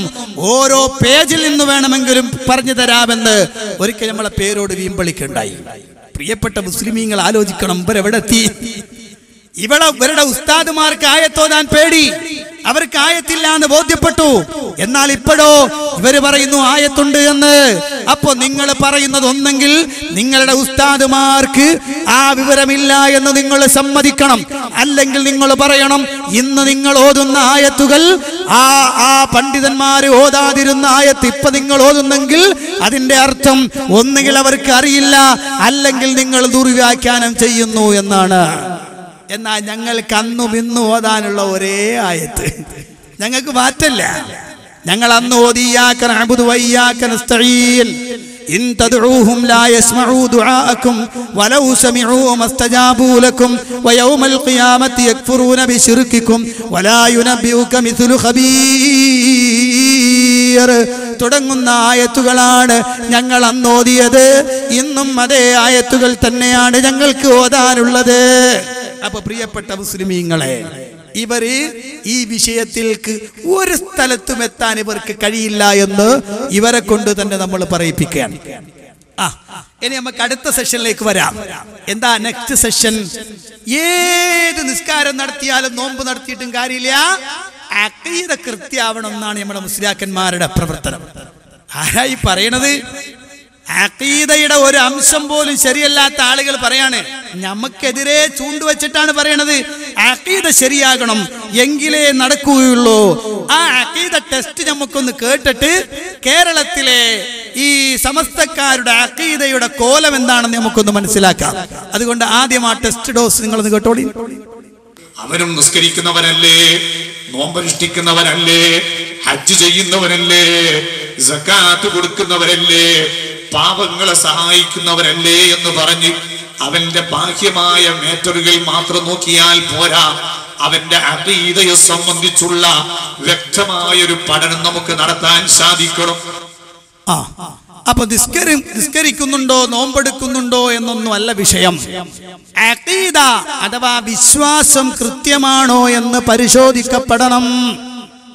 ഓരോ പേജിൽ നിന്ന് വേണമെങ്കിലും പറഞ്ഞു തരാമെന്ന് ഒരിക്കൽ നമ്മളെ പേരോട് വീമ്പളിക്കുണ്ടായി. പ്രിയപ്പെട്ട മുസ്ലിമീങ്ങൾ ആലോചിക്കണം, ഇവരെവിടെത്തി? ഇവരുടെ ഉസ്താദുമാർക്ക് ആയത്തോതാൻ പേടി, അവർക്ക് ആയത്തില്ല എന്ന് ബോധ്യപ്പെട്ടു. എന്നാൽ ഇപ്പോഴോ ഇവര് പറയുന്നു ആയത്തുണ്ട് എന്ന്. അപ്പോ നിങ്ങൾ പറയുന്നത് ഒന്നെങ്കിൽ നിങ്ങളുടെ ഉസ്താദുമാർക്ക് ആ വിവരമില്ല എന്ന് നിങ്ങൾ സമ്മതിക്കണം, അല്ലെങ്കിൽ നിങ്ങൾ പറയണം ഇന്ന് നിങ്ങൾ ഓതുന്ന ആയത്തുകൾ ആ പണ്ഡിതന്മാര് ഓതാതിരുന്ന ആയത്ത് ഇപ്പൊ നിങ്ങൾ ഓതുന്നെങ്കിൽ അതിന്റെ അർത്ഥം ഒന്നുകിൽ അവർക്ക് അറിയില്ല, അല്ലെങ്കിൽ നിങ്ങൾ ദുർവ്യാഖ്യാനം ചെയ്യുന്നു എന്നാണ്. എന്നാൽ ഞങ്ങൾക്ക് അന്നും ഇന്നും ഓതാനുള്ള ഒരേ ആയത്ത്, ഞങ്ങൾക്ക് മാറ്റല്ല. ഞങ്ങൾ അന്ന് ഓതി ഇയ്യാക നഅ്ബുദു വഇയ്യാക നസ്തഈൻ ഇൻ തദ്ഉഹും ലാ യസ്മഉ ദുആഅക്കും വലൗ സമിഉ മസ്തജാബു ലക്കും വയൗമൽ ഖിയാമത്തി യക്ഫുറൂന ബിശിർകിക്കും വലാ യുനബ്ബിഉക മിസ്ലു ഖബീർ തുടങ്ങുന്ന ആയത്തുകളാണ് ഞങ്ങൾ അന്ന് ഓതിയത്. ഇന്നും അതേ ആയത്തുകൾ തന്നെയാണ് ഞങ്ങൾക്ക് ഓതാനുള്ളത്. അപ്പൊ പ്രിയപ്പെട്ട മുസ്ലിമീങ്ങളെ, ഇവര് ഈ വിഷയത്തിലേക്ക് ഒരു സ്ഥലത്തും എത്താൻ ഇവർക്ക് കഴിയില്ല എന്ന് ഇവരെ കൊണ്ട് തന്നെ നമ്മൾ പറയിപ്പിക്കുകയാണ്. ഇനി നമുക്ക് അടുത്ത സെഷനിലേക്ക് വരാം. എന്താ നെക്സ്റ്റ് സെഷൻ? ഏത് നിസ്കാരം നടത്തിയാലും നോമ്പ് നടത്തിയിട്ടും കാര്യമില്ല, അഖീദ കൃത്യാവണം എന്നാണ് നമ്മുടെ മുസ്ലിയാക്കന്മാരുടെ പ്രവർത്തനം. ആരായി പറയണത്? അഖീദയുടെ ഒരു അംശം പോലും ശരിയല്ലാത്ത ആളുകൾ പറയാണ്, നമുക്കെതിരെ ചൂണ്ടുവച്ചിട്ടാണ് പറയണത് അഖീദ ശരിയാകണം എങ്കിലേ നടക്കുകയുള്ളൂ. ആ അഖീദ ടെസ്റ്റ് നമുക്കൊന്ന് കേട്ടിട്ട് കേരളത്തിലെ ഈ സമസ്തക്കാരുടെ അഖീദയുടെ കോലം എന്താണെന്ന് നമുക്കൊന്ന് മനസ്സിലാക്കാം. അതുകൊണ്ട് ആദ്യം ആ ടെസ്റ്റ് ഡോസ് നിങ്ങളൊന്ന് കേട്ടോളി. അവരും നിസ്കരിക്കുന്നവരല്ലേ, നോമ്പനുഷ്ഠിക്കുന്നവരല്ലേ, ഹജ്ജ് ചെയ്യുന്നവരല്ലേ, സകാത്ത് കൊടുക്കുന്നവരല്ലേ, പാവങ്ങളെ സഹായിക്കുന്നവരല്ലേ എന്ന് പറഞ്ഞ് അവന്റെ ബാഹ്യമായ മേറ്ററുകൾ മാത്രം നോക്കിയാൽ പോരാ, അവന്റെ അഖീദയെ സംബന്ധിച്ചുള്ള വ്യക്തമായ ഒരു പഠനം നമുക്ക് നടത്താൻ സാധിക്കണം. അപ്പൊ നിസ്കരിക്കുന്നുണ്ടോ നോമ്പെടുക്കുന്നുണ്ടോ എന്നൊന്നും അല്ല വിഷയം. അഖീദ അഥവാ വിശ്വാസം കൃത്യമാണോ എന്ന് പരിശോധിക്കപ്പെടണം.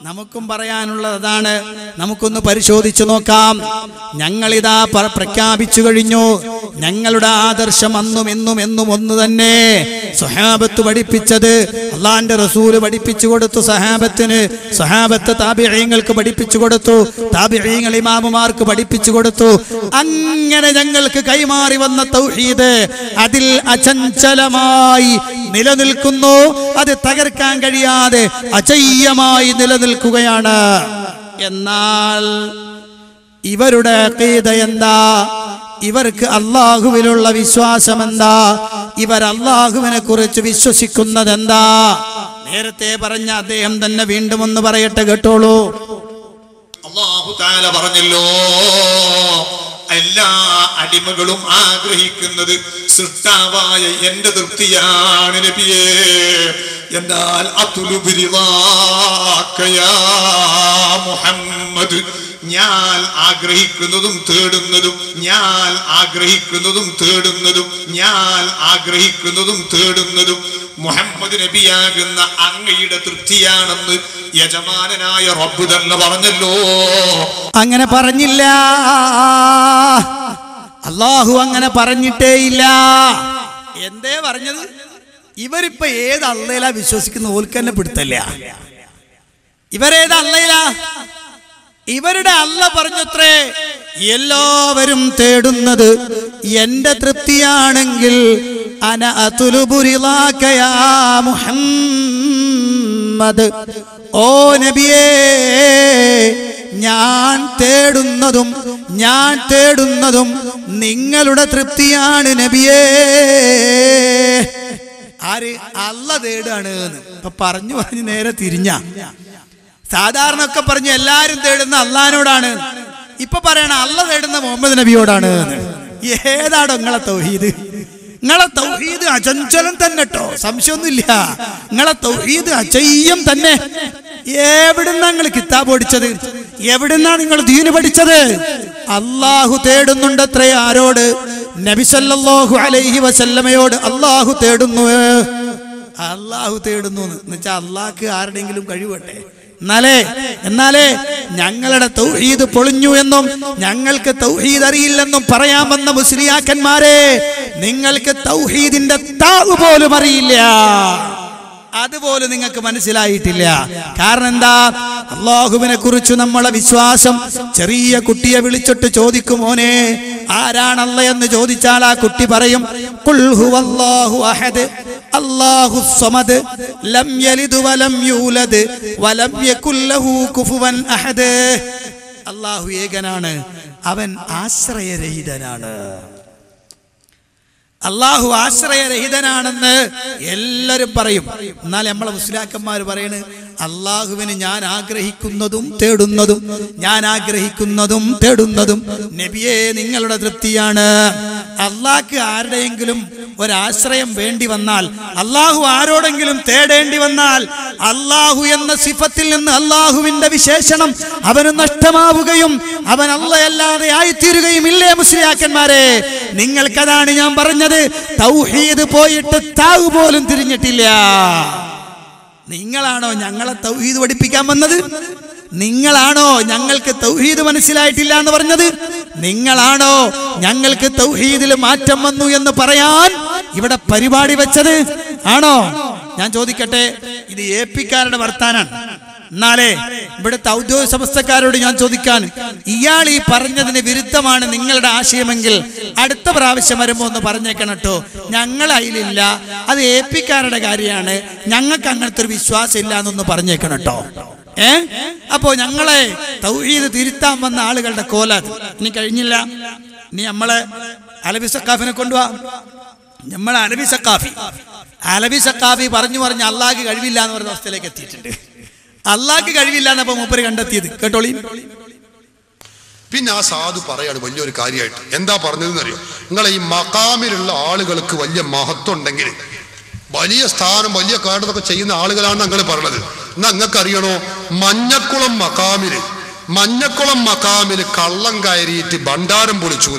നമുക്കും പറയാനുള്ളത് അതാണ്. നമുക്കൊന്ന് പരിശോധിച്ചു നോക്കാം. ഞങ്ങളിതാ പ്രഖ്യാപിച്ചു കഴിഞ്ഞു, ഞങ്ങളുടെ ആദർശം അന്നും എന്നും ഒന്ന് തന്നെ. സ്വഹാബത്ത് പഠിപ്പിച്ചത് അള്ളാന്റെ റസൂല് പഠിപ്പിച്ചു കൊടുത്തു സഹാബത്തിന്, സഹാബത്ത് താബിഈങ്ങൾക്ക് പഠിപ്പിച്ചു കൊടുത്തു, താബിഈങ്ങൾ ഇമാമുമാർക്ക് പഠിപ്പിച്ചു കൊടുത്തു. അങ്ങനെ ഞങ്ങൾക്ക് കൈമാറി വന്ന തൗഹീദ് അതിൽ അചഞ്ചലമായി നിലനിൽക്കുന്നു. അത് തകർക്കാൻ കഴിയാതെ അചയ്യമായി നിലനിൽക്കുകയാണ്. എന്നാൽ ഇവരുടെ അഖീദ എന്താ? ഇവർക്ക് അള്ളാഹുവിലുള്ള വിശ്വാസം എന്താ? ഇവർ അള്ളാഹുവിനെ കുറിച്ച് വിശ്വസിക്കുന്നത് എന്താ? നേരത്തെ പറഞ്ഞ അദ്ദേഹം തന്നെ വീണ്ടും ഒന്ന് പറയട്ടെ, കേട്ടോളൂ. അല്ലാഹു തആല പറഞ്ഞല്ലോ, എല്ലാ അടിമകളും ആഗ്രഹിക്കുന്നത് സൃഷ്ടാവായ എന്റെ തൃപ്തിയാണ് നബിയേ. എന്നാൽ മുഹമ്മദ്, ഞാൻ ആഗ്രഹിക്കുന്നതും തേടുന്നതും മുഹമ്മദ് നബിയാകുന്ന അങ്ങയുടെ തൃപ്തിയാണെന്ന് യജമാനനായ റബ്ബ് തന്നെ പറഞ്ഞല്ലോ. അങ്ങനെ പറഞ്ഞില്ല, അല്ലാഹു അങ്ങനെ പറഞ്ഞിട്ടേയില്ല. എന്തേ പറഞ്ഞത്? ഇവരിപ്പോ ഏത് അള്ളയിലാ വിശ്വസിക്കുന്ന ഓൽക്ക് തന്നെ പിടുത്തല്ല. ഇവരേത് അള്ളയിലാ? ഇവരുടെ അള്ള പറഞ്ഞത്രേ, എല്ലാവരും തേടുന്നത് എന്റെ തൃപ്തിയാണെങ്കിൽ അന അതുലുബു റിളാക യാ മുഹമ്മദ്, ഓ നബിയേ, ഞാൻ തേടുന്നതും നിങ്ങളുടെ തൃപ്തിയാണ് നബിയേ. ആര്? അള്ള തേടാണ്. ഇപ്പൊ പറഞ്ഞു നേരെ തിരിഞ്ഞ. സാധാരണ ഒക്കെ പറഞ്ഞു എല്ലാരും തേടുന്ന അള്ളഹാനോടാണ്, ഇപ്പൊ പറയണ അള്ള തേടുന്ന മുഹമ്മദ് നബിയോടാണ്. ഏതാടോ നിങ്ങളെ തൗഹീദ്? നിങ്ങളെ തൗഹീദ് അചഞ്ചലം തന്നെ കേട്ടോ, സംശയമൊന്നുമില്ല. നിങ്ങളെ തൗഹീദ് അചയ്യം തന്നെ. എവിടുന്നാ നിങ്ങൾ കിതാബ് പഠിച്ചത്? എവിടുന്നാ നിങ്ങൾ ദീന് പഠിച്ചത്? അള്ളാഹു തേടുന്നുണ്ടത്രേ. ആരോട്? നബി സല്ലല്ലാഹു അലൈഹി വസല്ലമയോട് അള്ളാഹു തേടുന്നു. അള്ളാഹു തേടുന്നു എന്ന് വെച്ചാൽ അള്ളാഹ്ക്ക് ആരുടെയെങ്കിലും കഴിവട്ടെ, എന്നാലേ ഞങ്ങളുടെ തൗഹീദ് പൊളിഞ്ഞു എന്നും ഞങ്ങൾക്ക് തൗഹീദ് അറിയില്ലെന്നും പറയാൻ വന്ന മുസ്ലിയാക്കന്മാരെ, നിങ്ങൾക്ക് തൗഹീദിന്റെ താവ് പോലും അറിയില്ല, അതുപോലും നിങ്ങൾക്ക് മനസ്സിലായിട്ടില്ല. കാരണം എന്താ? അല്ലാഹുവിനെ കുറിച്ച് നമ്മളെ വിശ്വാസം, ചെറിയ കുട്ടിയെ വിളിച്ചിട്ട് ചോദിക്കും, മോനെ ആരാണ് അല്ലാഹ് എന്ന് ചോദിച്ചാൽ ആ കുട്ടി പറയും ഖുൽ ഹുവല്ലാഹു അഹദ് അല്ലാഹുസ് സമദ് ലം യലിദ് വലം യൂലദ് വലം യകുൽ ലഹു കുഫുവൻ അഹദ്. അല്ലാഹു ഏകനാണ്, അവൻ ആശ്രയരഹിതനാണ്. അള്ളാഹു ആശ്രയരഹിതനാണെന്ന് എല്ലാവരും പറയും. എന്നാൽ നമ്മളെ മുസ്ലിയാക്കന്മാർ പറയണ് അള്ളാഹുവിന് ഞാൻ ആഗ്രഹിക്കുന്നതും തേടുന്നതും നബിയെ നിങ്ങളുടെ തൃപ്തിയാണ്. അള്ളാഹ്ക്ക് ആരുടെയെങ്കിലും ഒരാശ്രയം വേണ്ടി വന്നാൽ, അള്ളാഹു ആരോടെങ്കിലും തേടേണ്ടി വന്നാൽ, അള്ളാഹു എന്ന സിഫത്തിൽ നിന്ന് അള്ളാഹുവിന്റെ വിശേഷണം അവന് നഷ്ടമാവുകയും അവൻ അല്ലാഹയല്ലാതെ ആയിത്തീരുകയും ഇല്ലേ മുസ്ലിയാക്കന്മാരെ? നിങ്ങൾക്കതാണ് ഞാൻ പറഞ്ഞത്, തൗഹീദ് പോയിട്ട് താവ് പോലും തിരിഞ്ഞിട്ടില്ല. നിങ്ങളാണോ ഞങ്ങളെ തൗഹീദ് പഠിപ്പിക്കാൻ വന്നത്? നിങ്ങളാണോ ഞങ്ങൾക്ക് തൗഹീദ് മനസ്സിലായിട്ടില്ല എന്ന് പറഞ്ഞത്? നിങ്ങളാണോ ഞങ്ങൾക്ക് തൗഹീദിൽ മാറ്റം വന്നു എന്ന് പറയാൻ ഇവിടെ പരിപാടി വെച്ചത്? ആണോ? ഞാൻ ചോദിക്കട്ടെ, ഇത് AP-ക്കാരുടെ വർത്താനാണ്. എന്നാലേ ഇവിടുത്തെ ഔദ്യോഗിക സമസ്തക്കാരോട് ഞാൻ ചോദിക്കാൻ, ഇയാൾ ഈ പറഞ്ഞതിന് വിരുദ്ധമാണ് നിങ്ങളുടെ ആശയമെങ്കിൽ അടുത്ത പ്രാവശ്യം വരുമ്പോൾ ഒന്ന് പറഞ്ഞേക്കണം കേട്ടോ, ഞങ്ങൾ അതിലില്ല, അത് AP-ക്കാരുടെ കാര്യമാണ്, ഞങ്ങൾക്ക് അങ്ങനത്തെ ഒരു വിശ്വാസം ഇല്ല എന്നൊന്ന് പറഞ്ഞേക്കണം കേട്ടോ. അപ്പോ ഞങ്ങളെ തൗഹീദ് തിരുത്താൻ വന്ന ആളുകളുടെ കോല ഇനി കഴിഞ്ഞില്ല. ഇനി നമ്മളെ അലവി സക്കാഫിനെ കൊണ്ടുപോവാ. നമ്മളെ അലവി സക്കാഫി പറഞ്ഞു അള്ളാഹ്ക്ക് കഴിവില്ല എന്ന് പറയുന്ന അവസ്ഥയിലേക്ക് എത്തിയിട്ടുണ്ട്. അള്ളാഹ്ക്ക് കഴിവില്ല എന്നപ്പോ മൂപ്പര് കണ്ടെത്തിയത് കേട്ടോളി. പിന്നെ ആ സാധു പറയാണ് വലിയൊരു കാര്യമായിട്ട്. എന്താ പറഞ്ഞതെന്ന് അറിയോ? നിങ്ങളെ ഈ മഖാമിലുള്ള ആളുകൾക്ക് വലിയ മഹത്വം ഉണ്ടെങ്കിൽ, വലിയ സ്ഥാനം വലിയ കാരണമൊക്കെ ചെയ്യുന്ന ആളുകളാണ് നിങ്ങൾ പറഞ്ഞത്. എന്നാ നിങ്ങൾക്ക് അറിയണോ, മഞ്ഞക്കുളം മക്കാമില് കള്ളം കയറിയിട്ട് ഭണ്ഡാരം പൊളിച്ചു.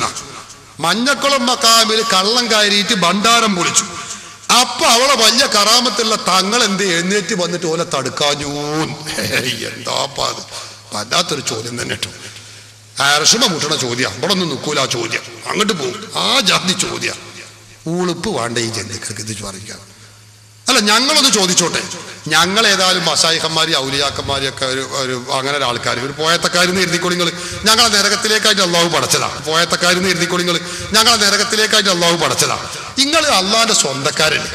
മഞ്ഞക്കുളം മക്കാമില് കള്ളം കയറിയിട്ട് ഭണ്ഡാരം പൊളിച്ചു. അപ്പൊ അവളെ വലിയ കറാമത്തുള്ള തങ്ങൾ എന്ത് എഴുന്നേറ്റ് വന്നിട്ട് ഓലെ തടുക്കാഞ്ഞൂ. എന്താപ്പാ അത്? വല്ലാത്തൊരു ചോദ്യം തന്നെ കേട്ടോ. അർശമ മുട്ടണ ചോദ്യം. അവിടെ ഒന്നും നിൽക്കൂല ആ ചോദ്യം, അങ്ങോട്ട് പോകും. ആ ജാതി ചോദ്യം. ഉളുപ്പ് വേണ്ട ഈ ജന്തുക്കൾക്ക് ഇത് ചോദിക്കാം. അല്ല, ഞങ്ങളൊന്ന് ചോദിച്ചോട്ടെ. ഞങ്ങൾ ഏതായാലും മശായിഖന്മാരി ഔലിയാക്കന്മാരി ഒക്കെ ഒരു അങ്ങനെ ഒരു ആൾക്കാർ, ഒരു പോയത്തക്കാരെന്ന് എഴുതിക്കൊളിങ്ങൾ ഞങ്ങളെ നരകത്തിലേക്കായിട്ട് അള്ളാഹു പടച്ചതാ. പോയത്തക്കാരെന്ന് എഴുതിക്കൊളിങ്ങൾ ഞങ്ങളെ നരകത്തിലേക്കായിട്ട് അള്ളാഹു പടച്ചതാ. നിങ്ങൾ അള്ളാഹിന്റെ സ്വന്തക്കാരല്ലേ?